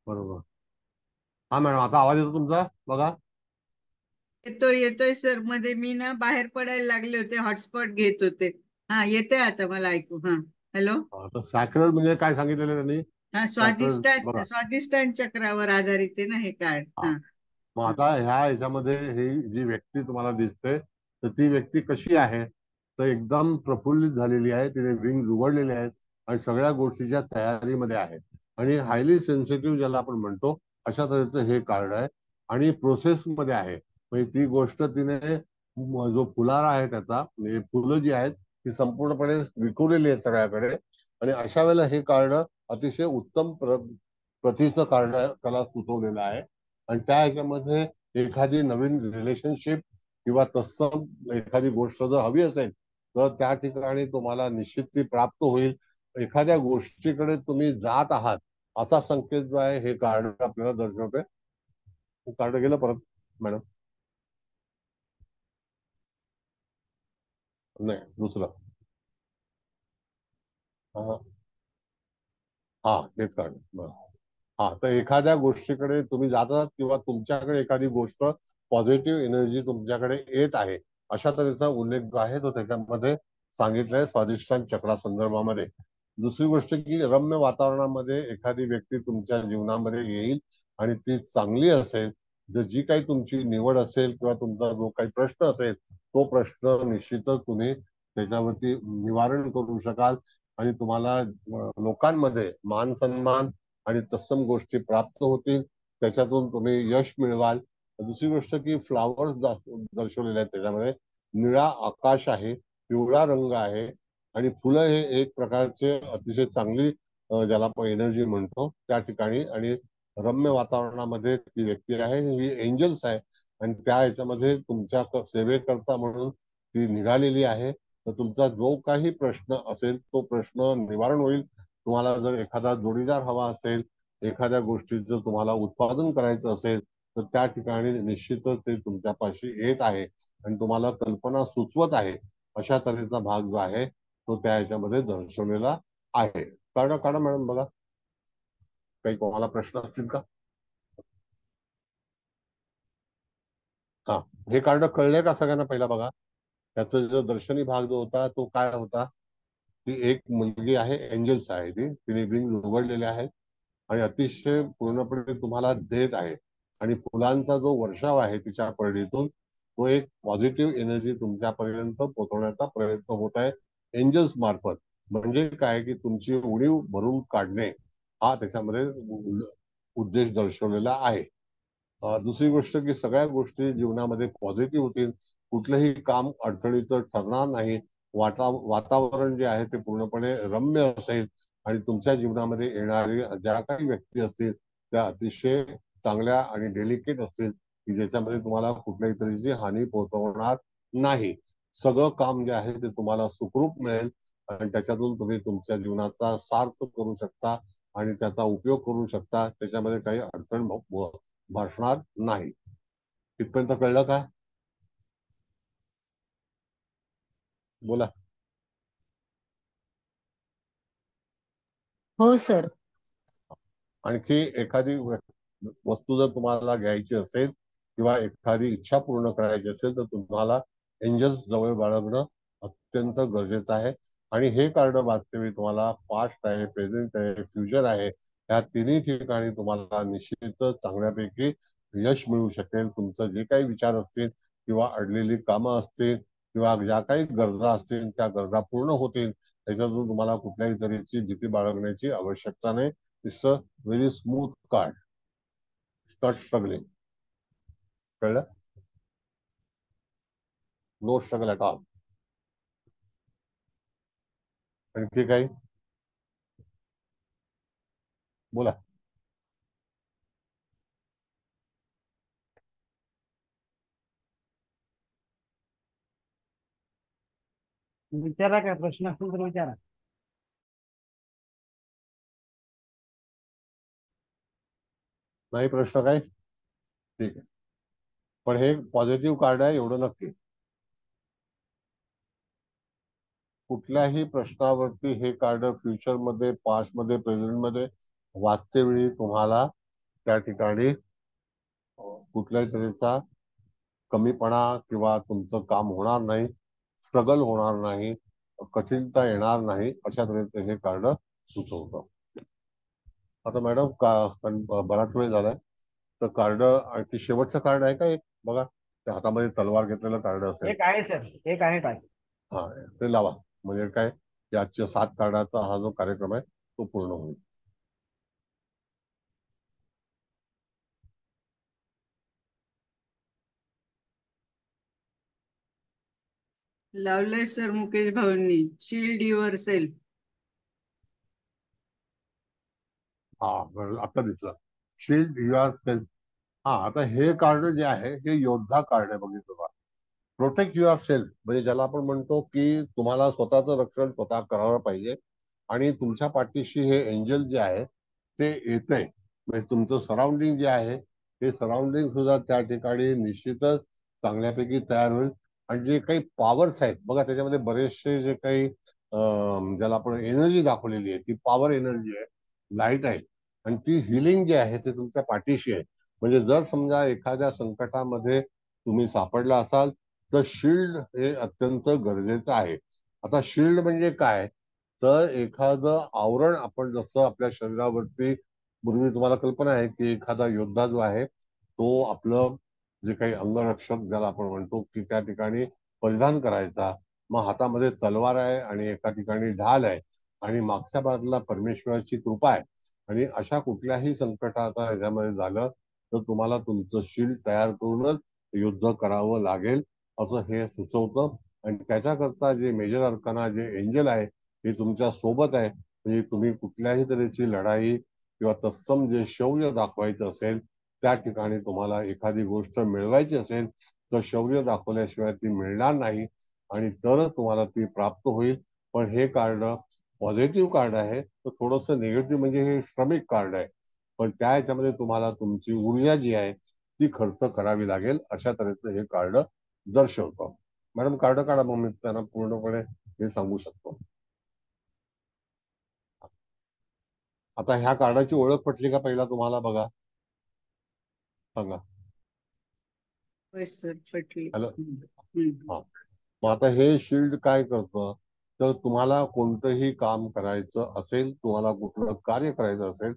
बरोबर. हा मॅडम, आता आवाज येतो तुमचा बघा. येतोय सर. मध्ये मी ना बाहेर पडायला लागले होते, हॉटस्पॉट घेत होते. हा येतोय आता मला ऐकू. हा हॅलो. तर सॅक्रल म्हणजे काय सांगितलेलं त्यांनी? हा स्वादिष्टान चक्रावर आधारित आहे ना हे कार्ड. हा मग आता ह्याच्यामध्ये ही जी व्यक्ती तुम्हाला दिसते तर ती व्यक्ती कशी आहे? तर एकदम प्रफुल्लित झालेली आहे. तिने विंग उघडलेले आहेत आणि सगळ्या गोष्टीच्या तयारीमध्ये आहे. आणि हायली सेन्सिटिव्ह ज्याला आपण म्हणतो अशा तऱ्हेचं हे कार्ड आहे. आणि प्रोसेसमध्ये आहे. म्हणजे ती गोष्ट तिने जो फुलारा आहे त्याचा, म्हणजे फुलं जी आहेत ती संपूर्णपणे विखुरलेली आहेत सगळ्याकडे. आणि अशा वेळेला हे कार्ड अतिशय उत्तम प्रतीचं कार्ड त्याला सुचवलेलं आहे. आणि त्या ह्याच्यामध्ये एखादी नवीन रिलेशनशिप किंवा तत्सम एखादी गोष्ट जर हवी असेल तर त्या ठिकाणी तुम्हाला निश्चित ती प्राप्त होईल. एखाद्या गोष्टीकडे तुम्ही जात आहात असा संकेत जो आहे हे कार्ड आपल्याला दर्शवते. कार्ड गेलं परत मॅडम. नाही दुसरं. हा हेच कार्ड. हा तर एखाद्या गोष्टीकडे तुम्ही जातात किंवा तुमच्याकडे एखादी गोष्ट पॉझिटिव्ह एनर्जी तुमच्याकडे येत आहे अशा तऱ्हेचा उल्लेख जो आहे तो त्याच्यामध्ये सांगितलाय स्वादिष्टान चक्रा संदर्भामध्ये. दुसरी गोष्ट की रम्य वातावरणामध्ये एखादी व्यक्ती तुमच्या जीवनामध्ये येईल आणि ती चांगली असेल. जर जी काही तुमची निवड असेल किंवा तुमचा जो काही प्रश्न असेल तो प्रश्न निश्चितच तुम्ही त्याच्यावरती निवारण करू शकाल आणि तुम्हाला लोकांमध्ये मान सन्मान आणि तत्सम गोष्टी प्राप्त होतील. त्याच्यातून तुम्ही यश मिळवाल. दुसरी गोष्ट की फ्लावर्स दर्शवलेले आहेत त्याच्यामध्ये. निळा आकाश आहे, पिवळा रंग आहे आणि फुलं हे एक प्रकारचे अतिशय चांगली ज्याला आपण एनर्जी म्हणतो त्या ठिकाणी आणि रम्य वातावरणामध्ये ती व्यक्ती आहे. ही एंजल्स आहे आणि त्या ह्याच्यामध्ये तुमच्या सेवेकरता म्हणून ती निघालेली आहे. तर तुमचा जो काही प्रश्न असेल तो प्रश्न निवारण होईल. तुम्हाला जर एखादा जोडीदार हवा असेल, एखाद्या गोष्टीचं तुम्हाला उत्पादन करायचं असेल तर त्या ठिकाणी निश्चितच ते तुमच्यापाशी येत आहे आणि तुम्हाला कल्पना सुचवत आहे. अशा तऱ्हेचा भाग जो आहे तो त्या ह्याच्यामध्ये दर्शवलेला आहे. काढा मॅडम बघा. काही कोणाला प्रश्न असतील का? हा हे कार्ड कळले का सगळ्यांना? पहिला बघा त्याचा जो दर्शनी भाग जो होता तो काय होता की एक मुलगी आहे, एंजल्स आहे ती, तिने विंग उघडलेले आहेत आणि अतिशय पूर्णपणे तुम्हाला देत आहे आणि फुलांचा जो वर्षाव आहे तिच्या परडीतून तो एक पॉझिटिव्ह एनर्जी तुमच्यापर्यंत पोहोचवण्याचा प्रयत्न होत आहे एंजल्स मार्फत. म्हणजे काय की तुमची उणीव भरून काढणे हा त्याच्यामध्ये उद्देश दर्शवलेला आहे. दुसरी गोष्ट की सगळ्या गोष्टी जीवनामध्ये पॉझिटिव्ह होतील. कुठलंही काम अडचणीचं ठरणार नाही. वातावरण जे आहे ते पूर्णपणे रम्य असेल आणि तुमच्या जीवनामध्ये येणारी ज्या काही व्यक्ती असतील त्या अतिशय चांगल्या आणि डेलिकेट असतील की ज्याच्यामध्ये तुम्हाला कुठल्याही तऱ्हेची हानी पोहोचवणार नाही. सगळं काम जे आहे ते तुम्हाला सुखरूप मिळेल आणि त्याच्यातून तुम्ही तुमच्या जीवनाचा सार्थ करू शकता आणि त्याचा उपयोग करू शकता. त्याच्यामध्ये काही अडचण भासणार नाही. इथपर्यंत कळलं का? बोला. हो सर. आणखी एखादी वस्तू जर तुम्हाला घ्यायची असेल किंवा एखादी इच्छा पूर्ण करायची असेल तर तुम्हाला एंजल्स जवळ बाळगणं अत्यंत गरजेचं आहे. आणि हे कार्ड वाचते तुम्हाला पास्ट आहे, प्रेझेंट आहे, फ्युचर आहे, या तिन्ही ठिकाणी तुम्हाला निश्चितच चांगल्यापैकी यश मिळू शकेल. तुमचं जे काही विचार असतील किंवा अडलेली कामं असतील किंवा ज्या काही गरजा असतील त्या गरजा पूर्ण होतील. त्याच्यातून तुम्हाला कुठल्याही तऱ्हेची भीती बाळगण्याची आवश्यकता नाही. It's a very smooth card. Start struggling. कळलं? No struggle at all. आणखी काही बोला. विचारा काय प्रश्न असतील तर विचारा. नाही प्रश्न काय? ठीक आहे. पण हे पॉझिटिव्ह कार्ड आहे एवढं नक्की. कुठल्याही प्रश्नावरती हे कार्ड फ्युचर मध्ये, पास्ट मध्ये, प्रेझेंट मध्ये वाचते वेळी तुम्हाला त्या ठिकाणी कुठल्याही तऱ्हेचा कमीपणा किंवा तुमचं काम होणार नाही, स्ट्रगल होणार नाही, कठीणता येणार नाही अशा तऱ्हेचं हे कार्ड सुचवतं. आता मॅडम बराच वेळ झालाय तर कार्ड आणखी शेवटचं कार्ड आहे का एक बघा. त्या हातामध्ये तलवार घेतलेलं कार्ड असेल. एक आहे सर, एक आहे काय. हा ते लावा म्हणजे काय की आजच्या 7 कार्डाचा हा जो कार्यक्रम आहे तो पूर्ण होईल. लावलंय सर मुकेश भाऊंनी. Shield yourself. हा आता दिसलं. Shield yourself. हा आता हे कार्ड जे आहे हे योद्धा कार्ड आहे. बघितलं का? प्रोटेक्ट युअर सेल्फ म्हणजे ज्याला आपण म्हणतो की तुम्हाला स्वतःचं रक्षण स्वतः करायला पाहिजे आणि तुमच्या पाठीशी हे एंजल जे आहे ते येतंय. म्हणजे तुमचं सराउंडिंग जे आहे ते सराउंडिंग सुद्धा त्या ठिकाणी निश्चितच चांगल्यापैकी तयार होईल. आणि जे काही पॉवर्स आहेत बघा, त्याच्यामध्ये बरेचसे जे काही ज्याला आपण एनर्जी दाखवलेली आहे ती पॉवर एनर्जी आहे, लाईट आहे. आणि ती हिलिंग जी आहे ते तुमच्या पाठीशी आहे. म्हणजे जर समजा एखाद्या संकटामध्ये तुम्ही सापडला असाल तर शिल्ड हे अत्यंत गरजेचं आहे. आता शिल्ड म्हणजे काय, तर एखादं आवरण, आपण जसं आपल्या शरीरावरती पूर्वी तुम्हाला कल्पना आहे की एखादा योद्धा जो आहे तो आपलं जे काही अंगरक्षक ज्याला आपण म्हणतो की त्या ठिकाणी परिधान करायचा, मग हातामध्ये तलवार आहे आणि एका ठिकाणी ढाल आहे आणि मागच्या बाजूला परमेश्वराची कृपा आहे. आणि अशा कुठल्याही संकटात ह्याच्यामध्ये झालं तर तुम्हाला तुमचं शिल्ड तयार करूनच युद्ध करावं लागेल असं हे सुचवतं. आणि त्याच्याकरता जे मेजर अर्काना जे एंजल आहे हे तुमच्या सोबत आहे. म्हणजे तुम्ही कुठल्याही तऱ्हेची लढाई किंवा तत्सम जे शौर्य दाखवायचं असेल, त्या ठिकाणी तुम्हाला एखादी गोष्ट मिळवायची असेल तर शौर्य दाखवल्याशिवाय ती मिळणार नाही आणि तरच तुम्हाला ती प्राप्त होईल. पण हे कार्ड पॉझिटिव्ह कार्ड आहे, तर थोडंसं निगेटिव्ह म्हणजे हे श्रमिक कार्ड आहे. पण त्या ह्याच्यामध्ये तुम्हाला तुमची ऊर्जा जी आहे ती खर्च करावी लागेल, अशा तऱ्हेचं हे कार्ड दर्शवतं. मॅडम कार्ड काढा, मग मी त्यांना पूर्णपणे हे सांगू शकतो. आता ह्या कार्डाची ओळख पटली का पहिला तुम्हाला? बघा, सांगा. होय सर, पटली. हॅलो. हा, मग आता हे शिल्ड काय करतं, तर तुम्हाला कोणतंही काम करायचं असेल, तुम्हाला कुठलं कार्य करायचं असेल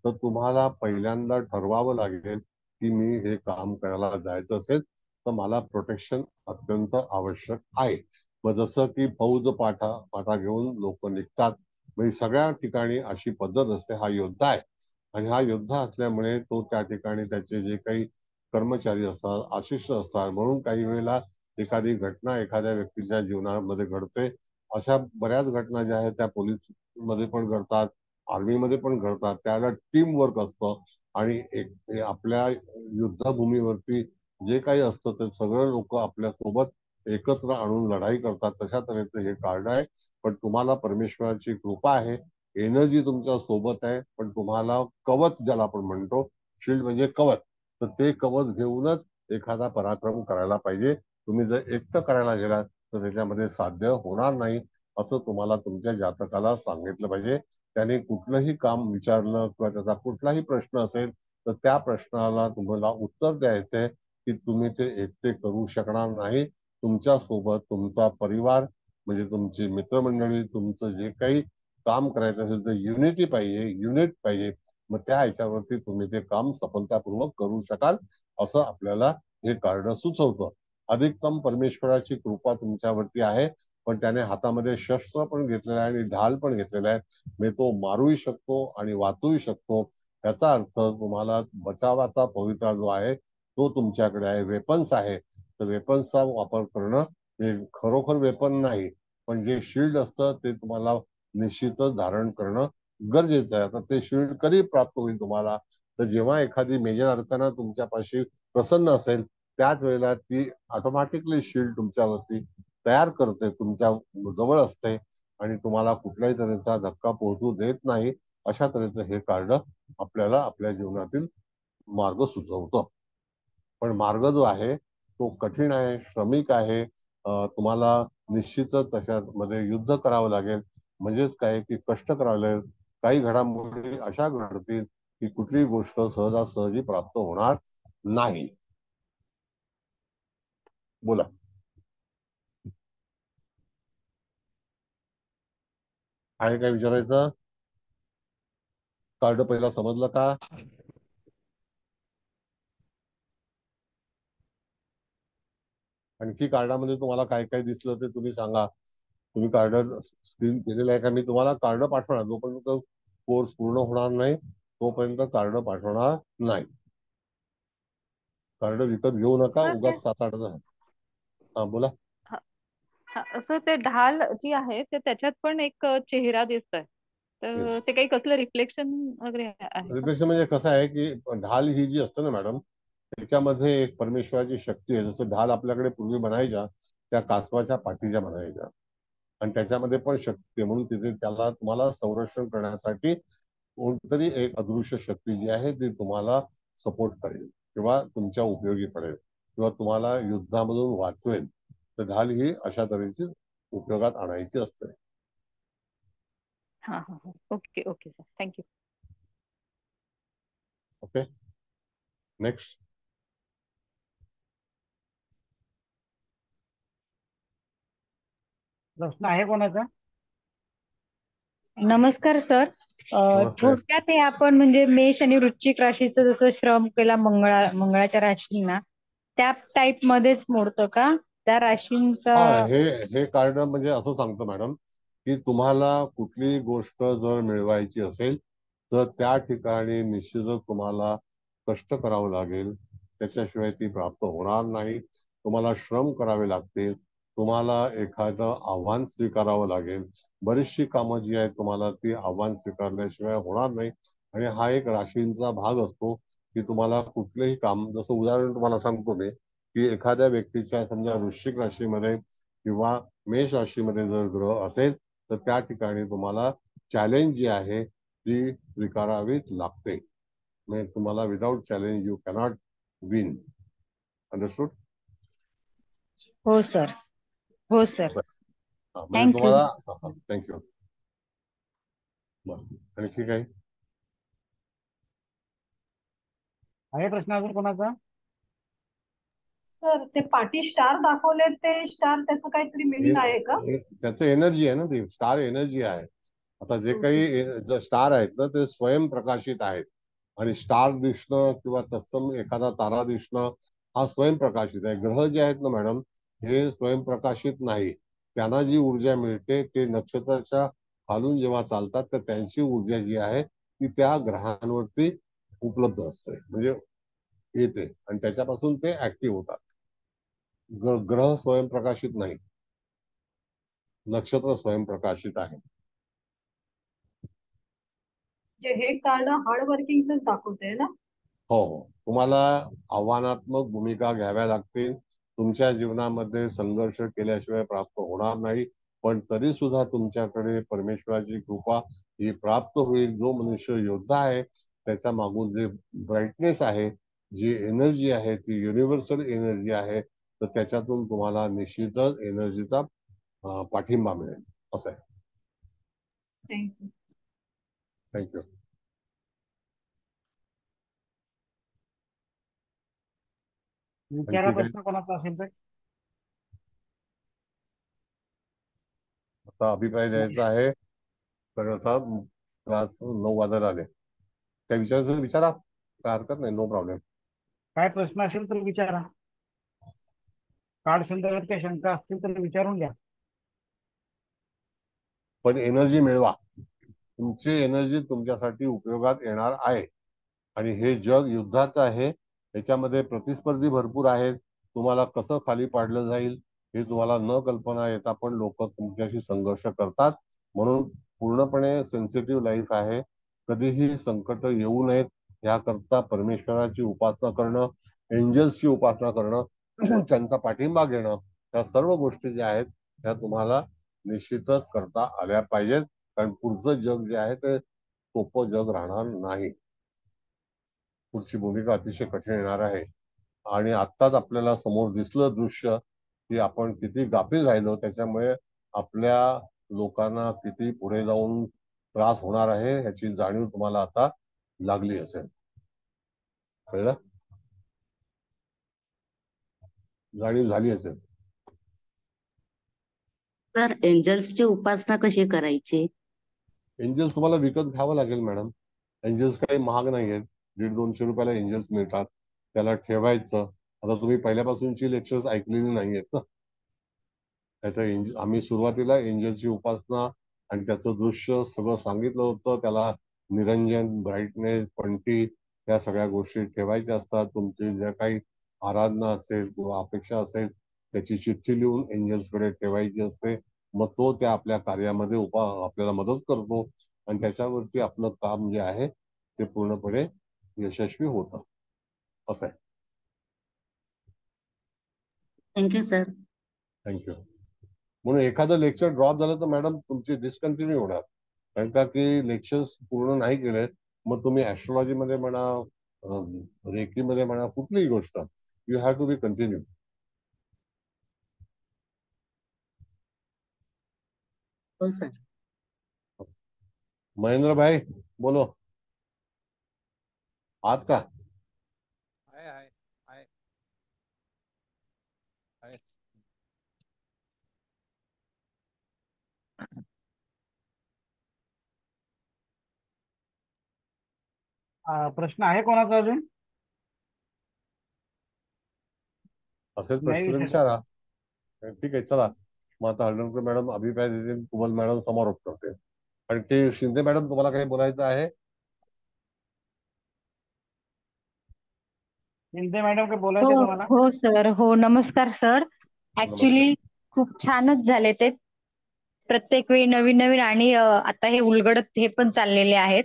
तर तुम्हाला पहिल्यांदा ठरवावं लागेल की मी हे काम करायला जायचं असेल तर मला प्रोटेक्शन अत्यंत आवश्यक आहे. मग जसं की फौज पाठा घेऊन लोक निघतात, म्हणजे सगळ्या ठिकाणी अशी पद्धत असते. हा योद्धा आहे आणि हा योद्धा असल्यामुळे तो त्या ठिकाणी त्याचे जे काही कर्मचारी असतात, आशिष्ट असतात, म्हणून काही वेळेला एखादी घटना एखाद्या व्यक्तीच्या जीवनामध्ये घडते. अशा बऱ्याच घटना ज्या आहेत त्या पोलीस मध्ये पण घडतात, आर्मीमध्ये पण घडतात. त्याला टीम वर्क असतं आणि आपल्या युद्धभूमीवरती जे काही असतं ते सगळं लोक आपल्या सोबत एकत्र आणून लढाई करतात. तशा तऱ्हेचं हे कार्ड आहे. पण तुम्हाला परमेश्वराची कृपा आहे, एनर्जी तुमच्या सोबत आहे, पण तुम्हाला कवच ज्याला आपण म्हणतो, शिल्ड म्हणजे कवच, तर ते कवच घेऊनच एखादा पराक्रम करायला पाहिजे. तुम्ही जर एकटं करायला गेलात तर त्याच्यामध्ये साध्य होणार नाही असं तुम्हाला तुमच्या जातकाला सांगितलं पाहिजे. त्याने कुठलंही काम विचारलं किंवा त्याचा कुठलाही प्रश्न असेल तर त्या प्रश्नाला तुम्हाला उत्तर द्यायचंय की तुम्ही ते एकटे करू शकणार नाही. तुमच्या सोबत तुमचा परिवार, म्हणजे तुमची मित्रमंडळी, तुमचं जे काही काम करायचं असेल तर युनिटी पाहिजे, युनिट पाहिजे. मग त्या ह्याच्यावरती तुम्ही ते काम सफलतापूर्वक करू शकाल असं आपल्याला हे कार्ड सुचवतं. अधिकतम परमेश्वराची कृपा तुमच्यावरती आहे, पण त्याने हातामध्ये शस्त्र पण घेतलेलं आहे आणि ढाल पण घेतलेला आहे. म्हणजे तो मारूही शकतो आणि वाचूही शकतो. याचा अर्थ तुम्हाला बचावाचा पवित्रा जो आहे तो तुमच्याकडे आहे, वेपन्स आहे. तर वेपन्सचा वापर करणं हे खरोखर वेपन नाही, पण जे शिल्ड असतं ते तुम्हाला निश्चितच धारण करणं गरजेचं आहे. आता ते शिल्ड कधी प्राप्त होईल तुम्हाला, तर जेव्हा एखादी मेजर अर्काना तुमच्यापाशी प्रसन्न असेल त्याच वेळेला ती ऑटोमॅटिकली शिल्ड तुमच्यावरती तयार करते, तुमच्या जवळ असते आणि तुम्हाला कुठल्याही तऱ्हेचा धक्का पोहोचू देत नाही. अशा तऱ्हेचं हे कार्ड आपल्याला आपल्या जीवनातील मार्ग सुचवतं. पण मार्ग जो आहे तो कठीण आहे, श्रमिक आहे. तुम्हाला निश्चितच त्याच्यामध्ये युद्ध करावं लागेल. म्हणजेच काय की कष्ट करावे लागेल. काही घडामोडी अशा घडतील की कुठलीही गोष्ट सहजासहजी प्राप्त होणार नाही. बोला. आहे काय विचारायचं? कार्ड पहिला समजलं का? आणखी कार्डामध्ये तुम्हाला काय काय दिसलं ते तुम्ही सांगा. तुम्ही कार्ड स्क्रीन केलेलं आहे का? मी तुम्हाला कार्ड पाठवणार, जोपर्यंत कोर्स पूर्ण होणार नाही तोपर्यंत कार्ड पाठवणार नाही. कार्ड विकत घेऊ नका, उगाच 7-8 हजार. हा बोला. असं ते ढाल जी आहे ते त्याच्यात पण एक चेहरा दिसतोय, तर ते काही कसलं रिफ्लेक्शन वगैरे आहे का? रिफ्लेक्शन म्हणजे कसं आहे की ढाल ही जी असते ना मॅडम, त्याच्यामध्ये एक परमेश्वराची शक्ती आहे. जसं ढाल आपल्याकडे पूर्वी बनायच्या त्या कासवाच्या पाठीच्या बनायच्या आणि त्याच्यामध्ये पण शक्ती आहे, म्हणून तिथे त्याला तुम्हाला संरक्षण करण्यासाठी कोणतरी एक अदृश्य शक्ती जी आहे ती तुम्हाला सपोर्ट करेल किंवा तुमच्या उपयोगी पडेल किंवा तुम्हाला युद्धामधून वाचवेल. तर ढाल ही अशा तऱ्हेची उपयोगात आणायची असते. हा हा हा. Okay okay sir, thank you. Okay, next. प्रश्न आहे कोणाचा? नमस्कार सर. नमस्ते. थोडक्यात हे आपण म्हणजे मेष आणि वृश्चिक राशीचं जसं श्रम केला मंगळाच्या राशींना, त्या टाइप मध्येच मोडतं का? त्या राशींचा हा, हे कार्ड म्हणजे असं सांगतं मॅडम की तुम्हाला कुठली गोष्ट जर मिळवायची असेल तर त्या ठिकाणी निश्चितच तुम्हाला कष्ट करावं लागेल. त्याच्याशिवाय ती प्राप्त होणार नाही. तुम्हाला श्रम करावे लागतील. तुम्हाला एखादं आव्हान स्वीकारावं लागेल. बरीचशी कामं जी आहेत तुम्हाला ती आव्हान स्वीकारल्याशिवाय होणार नाही. आणि हा एक राशींचा भाग असतो की तुम्हाला कुठलेही काम, जसं उदाहरण तुम्हाला सांगतो मी की एखाद्या व्यक्तीच्या समजा वृश्चिक राशीमध्ये किंवा मेष राशीमध्ये जर ग्रह असेल तर त्या ठिकाणी तुम्हाला चॅलेंज जी आहे ती स्वीकारावीच लागते. म्हणजे तुम्हाला without challenge you cannot win. Understood? हो सर, हो सर. म्हणजे थँक्यू. तुम्हाला थँक्यू. बरं, आणखी काही आहे प्रश्न अजून कोणाचा? सर ते पाठी स्टार दाखवले, ते स्टार त्याचं काहीतरी मिनिंग आहे का? त्याचं एनर्जी आहे ना, ती स्टार एनर्जी आहे. आता जे काही स्टार आहेत ना ते स्वयंप्रकाशित आहेत. आणि स्टार दिसणं किंवा तत्सम एखादा तारा दिसणं हा स्वयंप्रकाशित आहे. ग्रह जे आहेत ना मॅडम हे स्वयंप्रकाशित नाही. त्यांना जी ऊर्जा मिळते ते नक्षत्राच्या खालून जेव्हा चालतात तर त्यांची ऊर्जा जी आहे ती त्या ग्रहांवरती उपलब्ध असते, म्हणजे येते आणि त्याच्यापासून ते ऍक्टिव्ह होतात. ग्रह स्वयंप्रकाशित नाही, नक्षत्र स्वयंप्रकाशित आहे. हे कार्ड हार्ड वर्किंगच दाखवते ना? हो हो, तुम्हाला आव्हानात्मक भूमिका घ्याव्या लागतील. तुमच्या जीवनामध्ये संघर्ष केल्याशिवाय प्राप्त होणार नाही. पण तरी सुद्धा तुमच्याकडे परमेश्वराची कृपा ही प्राप्त होईल. जो मनुष्य योद्धा आहे त्याच्या मागून जे ब्राईटनेस आहे, जी एनर्जी आहे ती युनिव्हर्सल एनर्जी आहे. तर त्याच्यातून तुम्हाला निश्चितच एनर्जीचा पाठिंबा मिळेल. असं आहे. थँक्यू. थँक्यू. विचारा आणखी काही प्रश्न कोणाचा असेल तर. आता अभिप्राय द्यायचा आहे तर आता क्लास 9 वाजायला आले. त्या विचारायचं विचारा, काय हरकत नाही, नो प्रॉब्लेम. काय प्रश्न असेल तर विचारा. कार्ड संदर्भात काही शंका असतील तर विचारून घ्या. पण एनर्जी मिळवा. तुमची एनर्जी तुमच्यासाठी उपयोगात येणार आहे. आणि हे जग युद्धाचं आहे. याच्यामध्ये प्रतिस्पर्धी भरपूर आहेत. तुम्हाला कसं खाली पाडलं जाईल हे तुम्हाला न कल्पना येता पण लोक तुमच्याशी संघर्ष करतात. म्हणून पूर्णपणे सेन्सिटिव्ह लाईफ आहे. कधीही संकट येऊ नयेत याकरता परमेश्वराची उपासना करणं, एंजल्सची उपासना करणं, त्यांचा पाठिंबा घेणं, या सर्व गोष्टी ज्या आहेत त्या तुम्हाला निश्चितच करता आल्या पाहिजेत. कारण पुढचं जग जे आहे ते सोपं जग राहणार नाही. पुढची भूमिका अतिशय कठीण येणार आहे. आणि आत्ताच आपल्याला समोर दिसलं दृश्य की आपण किती गाफील राहिलो. त्याच्यामुळे आपल्या लोकांना किती पुढे जाऊन त्रास होणार आहे ह्याची जाणीव तुम्हाला आता लागली असेल. कळलं? जाणीव झाली असेल. तर एंजल्सची उपासना कशी करायची? एंजल्स तुम्हाला विकत घ्यावं लागेल मॅडम. एंजल्स काही महाग नाही आहेत. 150-200 रुपयाला एंजल्स मिळतात. त्याला ठेवायचं. आता तुम्ही पहिल्यापासूनची लेक्चर्स ऐकलेली नाही आहेत ना. आम्ही सुरुवातीला एंजलची उपासना आणि त्याचं दृश्य सगळं सांगितलं होतं. त्याला निरंजन, ब्राईटनेस, पणती या सगळ्या गोष्टी ठेवायच्या असतात. तुमची ज्या काही आराधना असेल किंवा अपेक्षा असेल त्याची चिठ्ठी लिहून एंजल्सकडे ठेवायची असते. मग तो त्या आपल्या कार्यामध्ये आपल्याला मदत करतो आणि त्याच्यावरती आपलं काम जे आहे ते पूर्णपणे यशस्वी होतं. असं आहे. Thank you sir. थँक्यू. म्हणून एखादं लेक्चर ड्रॉप झालं तर मॅडम तुमची डिस्कंटिन्यू होणार. कारण का की लेक्चर्स पूर्ण नाही केले मग तुम्ही ऍस्ट्रॉलॉजी मध्ये म्हणा, रेकी मध्ये म्हणा, कुठलीही गोष्ट you have to be continue. हो सर. महेंद्र भाई बोलो. आज का आहे. प्रश्न आहे कोणाचा अजून? असेल नाही प्रश्न विचारा. ठीक आहे चला. मग आता हळदणकर मॅडम अभिप्राय देतील, कुबल मॅडम समारोप करते. आणखी शिंदे मॅडम तुम्हाला काही बोलायचं आहे? शिंदे मॅडम काय बोलायचं हो तुम्हाला? हो सर. हो नमस्कार सर. ऍक्च्युली खूप छानच झाले ते. प्रत्येक वेळी नवीन नवीन आणि आता हे उलगडत हे पण चाललेले आहेत.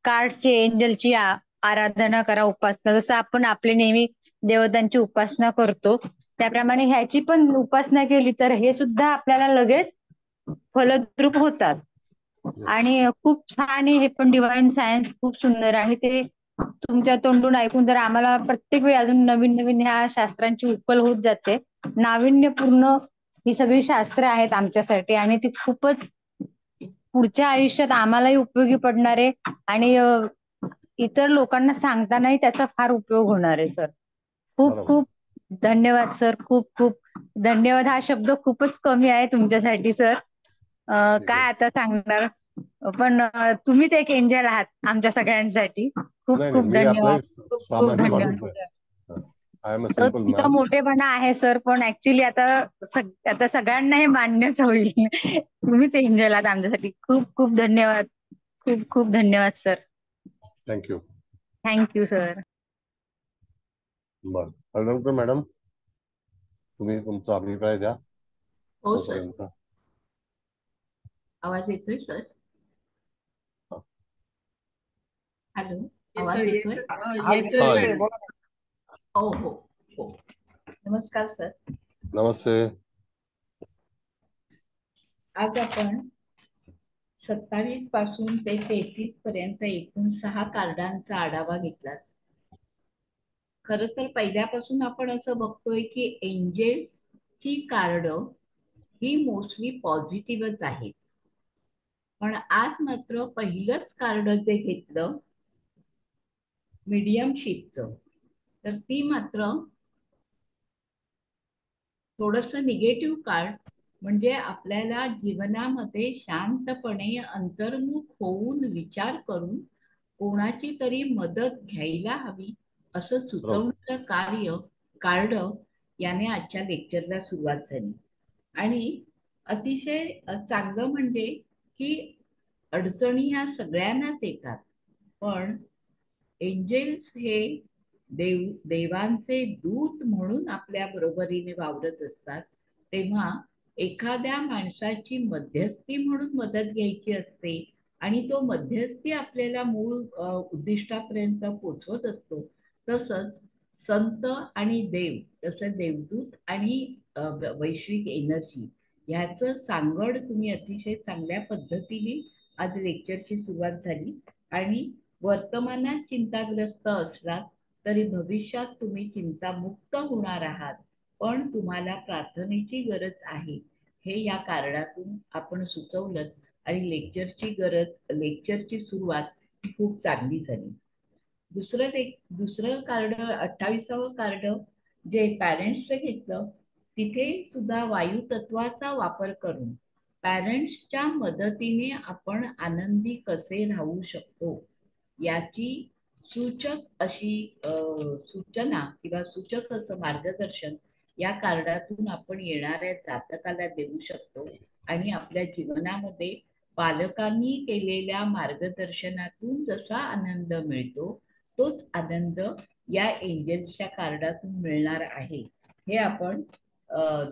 कार्डचे एंजलची आराधना करा, उपासना. जसं आपण आपले नेहमी देवतांची उपासना करतो त्याप्रमाणे ह्याची पण उपासना केली तर हे सुद्धा आपल्याला लगेच फलद्रूप होतात. आणि खूप छान आहे हे पण डिव्हाइन सायन्स खूप सुंदर. आणि ते तुमच्या तोंडून ऐकून तर आम्हाला प्रत्येक वेळी अजून नवीन नवीन ह्या शास्त्रांची उकल होत जाते. नाविन्यपूर्ण ही सगळी शास्त्र आहेत आमच्यासाठी आणि ती खूपच पुढच्या आयुष्यात आम्हालाही उपयोगी पडणार आहे आणि इतर लोकांना सांगतानाही त्याचा फार उपयोग होणार आहे सर. खूप खूप धन्यवाद सर. खूप खूप धन्यवाद. हा शब्द खूपच कमी आहे तुमच्यासाठी सर. काय आता सांगणार. पण तुम्हीच एक एंजल आहात आमच्या सगळ्यांसाठी. खूप नाही खूप मी आपला धन्यवाद. एक खूप खूप सामान्य धन्यवाद. माणूस आहे. आय एम अ तर सिंपल तुमचा मॅन. मोठेपणा आहे सर पण ऍक्च्युली आता सगळ्यांना हे मान्यच होईल. तुम्हीच एंजल आहात आमच्यासाठी. खूप खूप धन्यवाद. खूप खूप धन्यवाद सर. थँक्यू. Thank you sir. बर हळदणकर मॅडम तुम्ही तुमचा अभिप्राय द्या. हो सर. तोपर्यंत आवाज येतोय सर? हॅलो, आवाज येतोय? येतोय. हो हो हो. नमस्कार सर. नमस्ते. आज आपण 27 पासून ते 33 पर्यंत एकूण 6 कार्डांचा आढावा घेतला. खर तर पहिल्यापासून आपण असं बघतोय की एंजेल्सची कार्ड ही मोस्टली पॉझिटिव्हच आहेत. पण आज मात्र पहिलंच कार्ड जे घेतलं मीडियमशिपचं तर ती मात्र थोडस निगेटिव्ह कार्ड. म्हणजे आपल्याला जीवनामध्ये शांतपणे अंतर्मुख होऊन विचार करून कोणाची तरी मदत घ्यायला हवी असं सुचवणारं कार्ड याने आजच्या लेक्चरला सुरुवात झाली. आणि अतिशय चांगलं म्हणजे की अडचणी ह्या सगळ्यांनाच येतात पण एंजेल्स हे देवांचे दूत म्हणून आपल्या बरोबरीने वावरत असतात. तेव्हा एखाद्या माणसाची मध्यस्थी म्हणून मदत घ्यायची असते आणि तो मध्यस्थी आपल्याला मूळ उद्दिष्टापर्यंत पोचवत असतो. तसंच संत आणि देव, तसं देवदूत आणि वैश्विक एनर्जी ह्याचं सांगड तुम्ही अतिशय चांगल्या पद्धतीने आज लेक्चरची सुरुवात झाली. आणि वर्तमानात चिंताग्रस्त असलात तरी भविष्यात तुम्ही चिंतामुक्त होणार आहात. पण तुम्हाला प्रार्थनेची गरज आहे हे या कार्डातून आपण सुचवलं आणि लेक्चरची सुरुवात खूप चांगली झाली. दुसरं कार्ड 28व कार्ड जे पॅरेंट्सचं घेतलं तिथे सुद्धा वायू तत्वाचा वापर करून पॅरेंट्सच्या मदतीने आपण आनंदी कसे राहू शकतो याची सूचक अशी सूचना किंवा सूचक असं मार्गदर्शन या कार्डातून आपण येणाऱ्या जातकाला देऊ शकतो. आणि आपल्या जीवनामध्ये पालकांनी केलेल्या मार्गदर्शनातून जसा आनंद मिळतो तोच आनंद या एंजल्सच्या कार्डातून मिळणार आहे हे आपण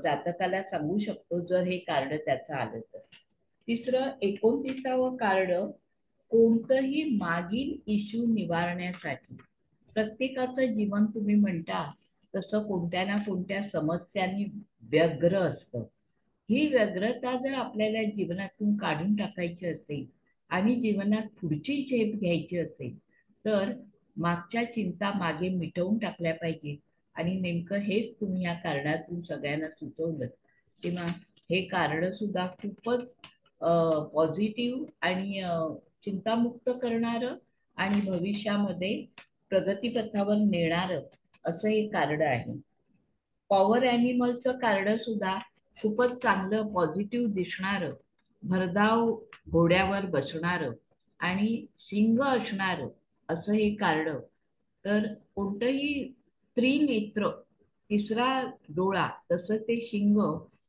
जातकाला सांगू शकतो जर हे कार्ड त्याचं आलं तर. तिसरं 29व कार्ड कोणतंही मागील इश्यू निवारण्यासाठी. प्रत्येकाचं जीवन तुम्ही म्हणता तसं कोणत्या ना कोणत्या समस्यांनी व्यग्र असतं. ही व्यग्रता जर आपल्याला जीवनातून काढून टाकायची असेल आणि जीवनात पुढची झेप घ्यायची असेल तर मागच्या चिंता मागे मिटवून टाकल्या पाहिजेत. आणि नेमकं हेच तुम्ही या कार्डातून सगळ्यांना सुचवलं. तेव्हा हे कार्ड सुद्धा खूपच पॉझिटिव्ह आणि चिंतामुक्त करणारं आणि भविष्यामध्ये प्रगतीपथावर नेणारं असं हे कार्ड आहे. पॉवर ॲनिमलचं कार्ड सुद्धा खूपच चांगलं पॉझिटिव्ह दिसणारं, भरधाव घोड्यावर बसणारं आणि सिंग असणारं असं हे कार्ड. तर कोणतंही त्रिनेत्र, तिसरा डोळा, तसं ते शिंग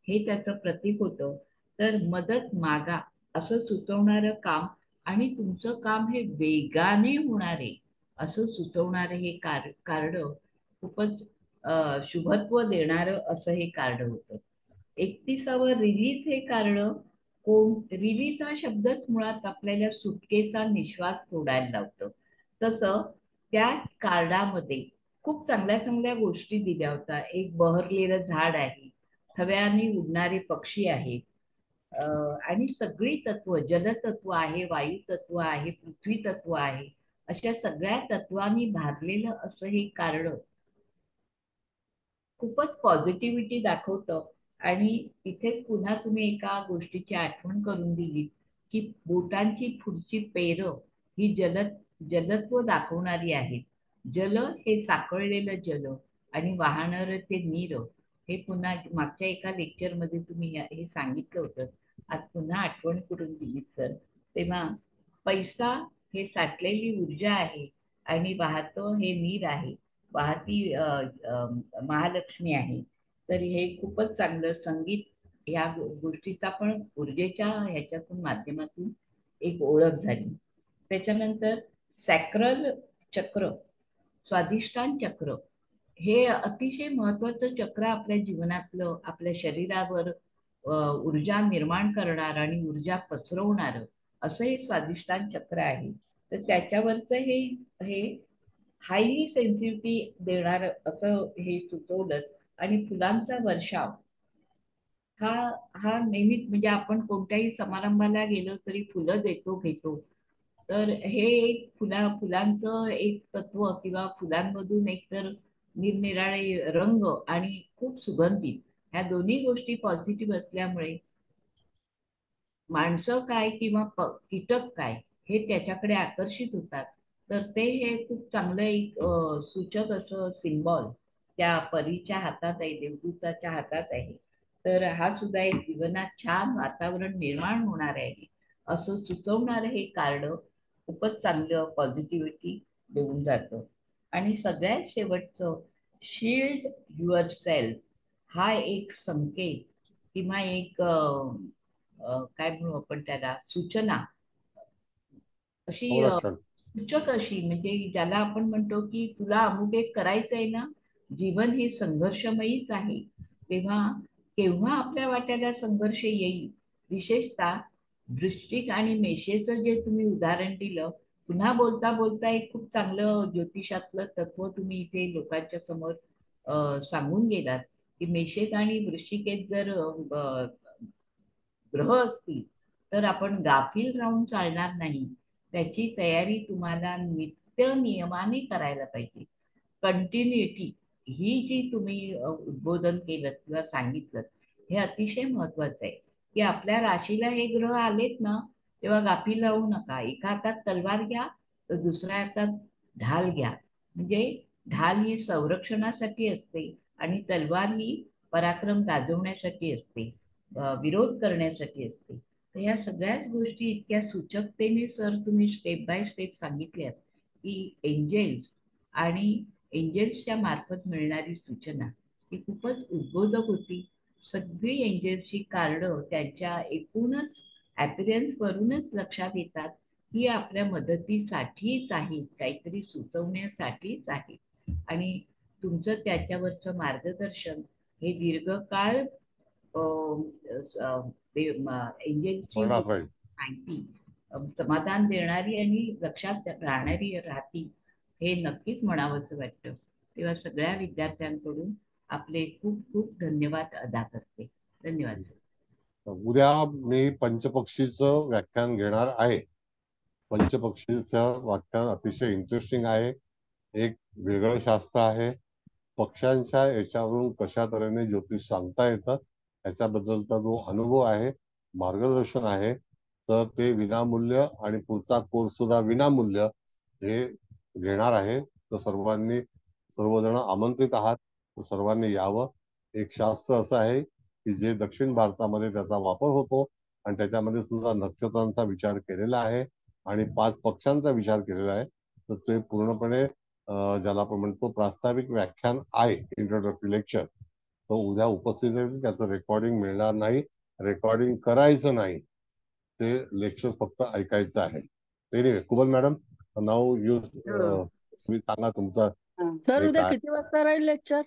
हे त्याचं प्रतीक होतं. तर मदत मागा असं सुचवणारं काम आणि तुमचं काम हे वेगाने होणारे असं सुचवणारं हे कार्ड खूपच शुभत्व देणारं असं हे कार्ड होतं. 31वर रिलीज हे कार्ड रिलीज हा शब्दच मुळात आपल्याला सुटकेचा निश्वास सोडायला लावतं. तसं त्या कार्डामध्ये खूप चांगल्या चांगल्या गोष्टी दिल्या होत्या. एक बहरलेलं झाड आहे, थव्याने उडणारे पक्षी आहेत, आणि सगळी तत्व, जलतत्व आहे, वायू तत्व आहे, पृथ्वी तत्व आहे, अशा सगळ्या तत्वांनी भारलेलं असं हे कार्ड खूपच पॉझिटिव्हिटी दाखवतं. आणि इथेच पुन्हा तुम्ही एका गोष्टीची आठवण करून दिली की बोटांची पुढची पेर ही जलत्व दाखवणारी आहे. जल हे साकळलेलं जल आणि वाहणारं ते नीर. हे पुन्हा मागच्या एका लेक्चरमध्ये तुम्ही हे सांगितलं होतं, आज पुन्हा आठवण करून दिली सर. तेव्हा पैसा हे साठलेली ऊर्जा आहे आणि वाहतं हे नीर आहे, वाहती महालक्ष्मी आहे. तर हे खूपच चांगलं संगीत या गोष्टीचा पण ऊर्जेच्या ह्याच्यातून माध्यमातून एक ओळख झाली. त्याच्यानंतर सॅक्रल चक्र, स्वाधिष्ठान चक्र हे अतिशय महत्वाचं चक्र आपल्या जीवनातलं, आपल्या शरीरावर ऊर्जा निर्माण करणार आणि ऊर्जा पसरवणार असं हे स्वाधिष्ठान चक्र आहे. तर त्याच्यावरचं हे हायली सेन्सिटिव्हिटी देणार असं हे सुचवलं. आणि फुलांचा वर्षाव हा हा नेहमीच, म्हणजे आपण कोणत्याही समारंभाला गेलो तरी फुलं देतो घेतो. तर हे एक फुलांचं एक तत्व किंवा फुलांमधून एकतर निरनिराळे रंग आणि खूप सुगंधित ह्या दोन्ही गोष्टी पॉझिटिव्ह असल्यामुळे माणसं काय किंवा कीटक काय हे त्याच्याकडे आकर्षित होतात. तर ते हे खूप चांगलं एक सूचक असं सिम्बॉल त्या परीच्या हातात आहे, देवदूताच्या हातात आहे. तर हा सुद्धा एक जीवनात छान वातावरण निर्माण होणार आहे असं सुचवणारं हे कार्ड खूपच चांगलं पॉझिटिव्हिटी देऊन जातं. आणि सगळ्यात शेवटचं शील्ड युअर सेल्फ हा एक संकेत किंवा एक काय म्हणू आपण त्याला, सूचना अशी सूचक अशी, म्हणजे ज्याला आपण म्हणतो की तुला अमुक एक करायचंय ना, जीवन हे संघर्षमयीच आहे. तेव्हा केव्हा आपल्या वाट्याला संघर्ष येईल, विशेषतः वृश्चिक आणि मेषेचं जे तुम्ही उदाहरण दिलं, पुन्हा बोलता बोलता एक खूप चांगलं ज्योतिषातलं तत्व तुम्ही इथे लोकांच्या समोर सांगून गेलात की मेषेत आणि वृश्चिकेत जर ग्रह असतील तर आपण गाफील राहून चालणार नाही. त्याची तयारी तुम्हाला नित्य नियमाने करायला पाहिजे. कंटिन्युटी ही जी तुम्ही उद्बोधन केलं किंवा सांगितलं हे अतिशय महत्वाचं आहे की आपल्या राशीला हे ग्रह आलेत ना, तेव्हा गाफील राहू नका. एका हातात तलवार घ्या तर दुसऱ्या हातात ढाल घ्या. म्हणजे ढाल ही संरक्षणासाठी असते आणि तलवार ही पराक्रम गाजवण्यासाठी असते, विरोध करण्यासाठी असते. तर ह्या सगळ्याच गोष्टी इतक्या सूचकतेने सर तुम्ही स्टेप बाय स्टेप सांगितल्यात की एंजेल्स आणि एंजेल्सच्या मार्फत मिळणारी सूचना ही खूपच उद्बोधक होती. सगळी एंजेल्सची कार्ड त्यांच्या एकूणच अपीअरन्स वरूनच लक्षात येतात ही आपल्या मदतीसाठीच आहेत, काहीतरी सुचवण्यासाठीच आहेत. आणि तुमचं त्याच्यावरचं मार्गदर्शन हे दीर्घकाळ एंजेलची माहिती समाधान देणारी आणि लक्षात राहणारी राहती हे नक्कीच म्हणावंसं वाटतं. तेव्हा सगळ्या विद्यार्थ्यांकडून आपले खूप खूप धन्यवाद अदा करते. धन्यवाद सर. उद्या मी पंचपक्षीचं व्याख्यान घेणार आहे. पंचपक्षीचं व्याख्यान अतिशय इंटरेस्टिंग आहे. एक वेगळं शास्त्र आहे. पक्ष्यांच्या याच्यावरून कशा तऱ्हेने ज्योतिष सांगता येतं याच्याबद्दलचा जो अनुभव आहे, मार्गदर्शन आहे, तर ते विनामूल्य आणि पुढचा कोर्स सुद्धा विनामूल्य हे घेणार आहे. तर सर्वजण आमंत्रित आहात, तर सर्वांनी यावं. एक शास्त्र असं आहे की जे दक्षिण भारतामध्ये त्याचा वापर होतो आणि त्याच्यामध्ये सुद्धा नक्षत्रांचा विचार केलेला आहे आणि 5 पक्षांचा विचार केलेला आहे. तर ते पूर्णपणे ज्याला आपण म्हणतो प्रास्ताविक व्याख्यान आहे, इंट्रोडक्टरी लेक्चर, तो उद्या उपस्थित आहे. त्याचं रेकॉर्डिंग मिळणार नाही, रेकॉर्डिंग करायचं नाही, ते लेक्चर फक्त ऐकायचं आहे. एनिवे, कुबल मॅडम, नाव तुम्ही सांगा तुमचा. सर उद्या किती वाजता राहील लेक्चर?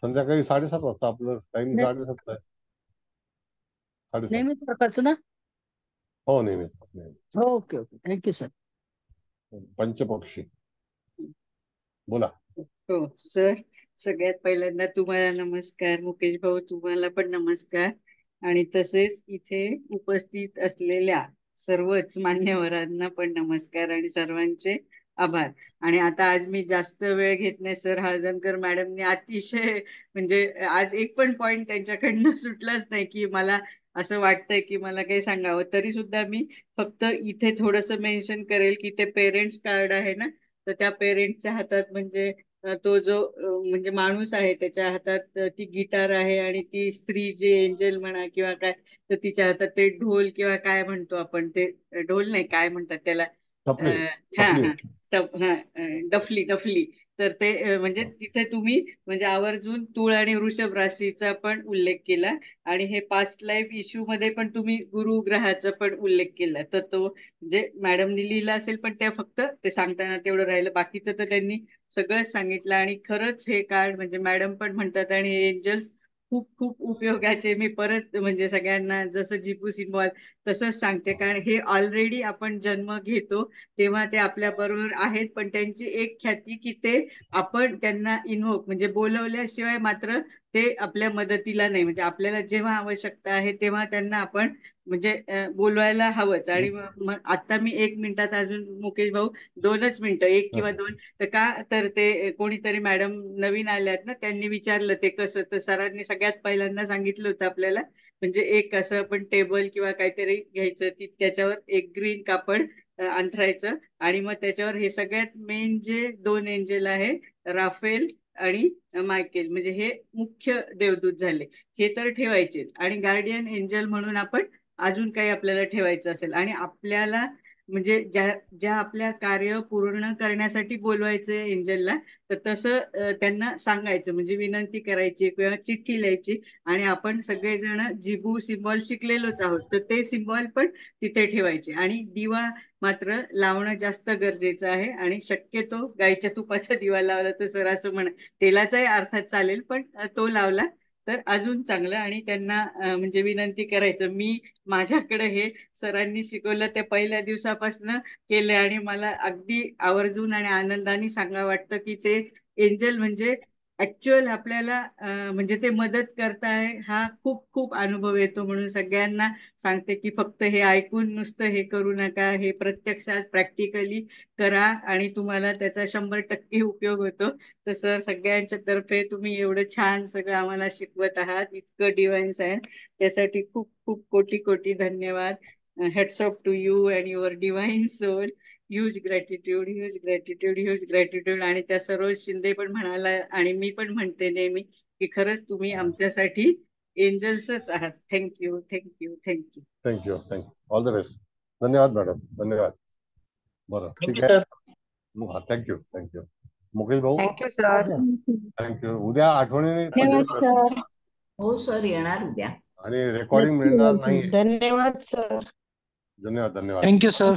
संध्याकाळी 7:30 वाजता. आपलं टाइम 7:30 आहे. 7:30. नेहमी सारखंच ना? हो, नेहमी. Okay okay, thank you sir. पंचपक्षी बोला. हो सर, सगळ्यात पहिल्यांदा तुम्हाला नमस्कार. मुकेश भाऊ, तुम्हाला पण नमस्कार. आणि तसेच इथे उपस्थित असलेल्या सर्वच मान्यवरांना पण नमस्कार आणि सर्वांचे आभार. आणि आता आज मी जास्त वेळ घेत नाही सर. हळदणकर मॅडमने अतिशय म्हणजे आज एक पण पॉइंट त्यांच्याकडनं सुटलाच नाही की मला असं वाटतंय की मला काही सांगावं. तरी सुद्धा मी फक्त इथे थोडस मेन्शन करेल की ते पेरेंट्स कार्ड आहे ना, तर त्या पेरेंट्सच्या हातात म्हणजे तो जो म्हणजे माणूस आहे त्याच्या हातात ती गिटार आहे आणि ती स्त्री जी एंजल म्हणा किंवा काय, तर तिच्या हातात ते ढोल किंवा काय म्हणतो आपण, ते ढोल नाही, काय म्हणतात त्याला, डफली डफली. तर ते म्हणजे तिथे तुम्ही म्हणजे आवर्जून तूळ आणि वृषभ राशीचा पण उल्लेख केला आणि हे पास्ट लाईफ इश्यू मध्ये पण तुम्ही गुरु ग्रहाचा पण उल्लेख केला. तर तो जे मॅडमनी लिहिला असेल पण त्या फक्त ते सांगताना तेवढं राहिलं, बाकीचं तर त्यांनी सगळंच सांगितलं. आणि खरंच हे कार्ड म्हणजे मॅडम पण म्हणतात आणि एंजल्स खूप खूप उपयोगाचे. मी परत म्हणजे सगळ्यांना जसं जिपू सिम्बॉल तसंच सांगते, कारण हे ऑलरेडी आपण जन्म घेतो तेव्हा ते आपल्या बरोबर आहेत, पण त्यांची एक ख्याती की ते आपण त्यांना इन्व्होक म्हणजे बोलवल्याशिवाय मात्र ते आपल्या मदतीला नाही. म्हणजे आपल्याला जेव्हा आवश्यकता आहे तेव्हा त्यांना आपण म्हणजे बोलवायला हवंच. आणि आता मी 1 मिनिटात अजून मुकेश भाऊ 2च मिनिटं, 1 किंवा 2, तर का तर ते कोणीतरी मॅडम नवीन आल्यात ना, त्यांनी विचारलं ते कसं, तर सरांनी सगळ्यात पहिल्यांदा सांगितलं होतं आपल्याला म्हणजे एक असं आपण टेबल किंवा काहीतरी घ्यायचं, त्याच्यावर एक ग्रीन कापड अंथरायचं आणि मग त्याच्यावर हे सगळ्यात मेन जे 2 एंजल आहे, राफेल आणि मायकेल, म्हणजे हे मुख्य देवदूत झाले, हे तर ठेवायचे. आणि गार्डियन एंजल म्हणून आपण अजून काही आपल्याला ठेवायचं असेल आणि आपल्याला म्हणजे ज्या आपल्या कार्य पूर्ण करण्यासाठी बोलवायचं एंजलला, तर तसं त्यांना सांगायचं, म्हणजे विनंती करायची किंवा चिठ्ठी लिहायची. आणि आपण सगळेजण जिबू सिम्बॉल शिकलेलोच आहोत, तर ते सिम्बॉल पण तिथे ठेवायचे. आणि दिवा मात्र लावणं जास्त गरजेचं आहे आणि शक्यतो गाईच्या तुपाचा दिवा लावला तर सर असं म्हणा, तेलाचाही अर्थात चालेल पण तो लावला तर अजून चांगलं. आणि त्यांना म्हणजे विनंती करायचं. मी माझ्याकडे हे सरांनी शिकवलं ते पहिल्या दिवसापासून केले आणि मला अगदी आवर्जून आणि आनंदाने सांगा वाटतं की ते एंजल म्हणजे ऍक्च्युअल आपल्याला म्हणजे ते मदत करताय हा खूप खूप अनुभव येतो. म्हणून सगळ्यांना सांगते की फक्त हे ऐकून नुसतं हे करू नका, हे प्रत्यक्षात प्रॅक्टिकली करा आणि तुम्हाला त्याचा 100% उपयोग होतो. तर सर सगळ्यांच्या तर्फे तुम्ही एवढं छान सगळं आम्हाला शिकवत आहात, इतकं डिवाइन्स आहे, त्यासाठी खूप खूप कोटी कोटी धन्यवाद. Heads off to you and your divine soul. Huge gratitude, huge gratitude, huge gratitude. आणि त्या सरोज शिंदे पण म्हणाला आणि मी पण म्हणते नेहमी की खरंच तुम्ही आमच्यासाठी एंजल्सच आहात. Thank you thank you thank you thank you thank you. All the best. धन्यवाद मॅडम, धन्यवाद. बरं, ठीक आहे. Thank you thank you. मुकेश भाऊ. Thank you sir. थँक्यू. उद्या आठवणीने हो सर, येणार उद्या. आणि रेकॉर्डिंग मिळणार नाही. धन्यवाद सर. धन्यवाद धन्यवाद. Thank you sir.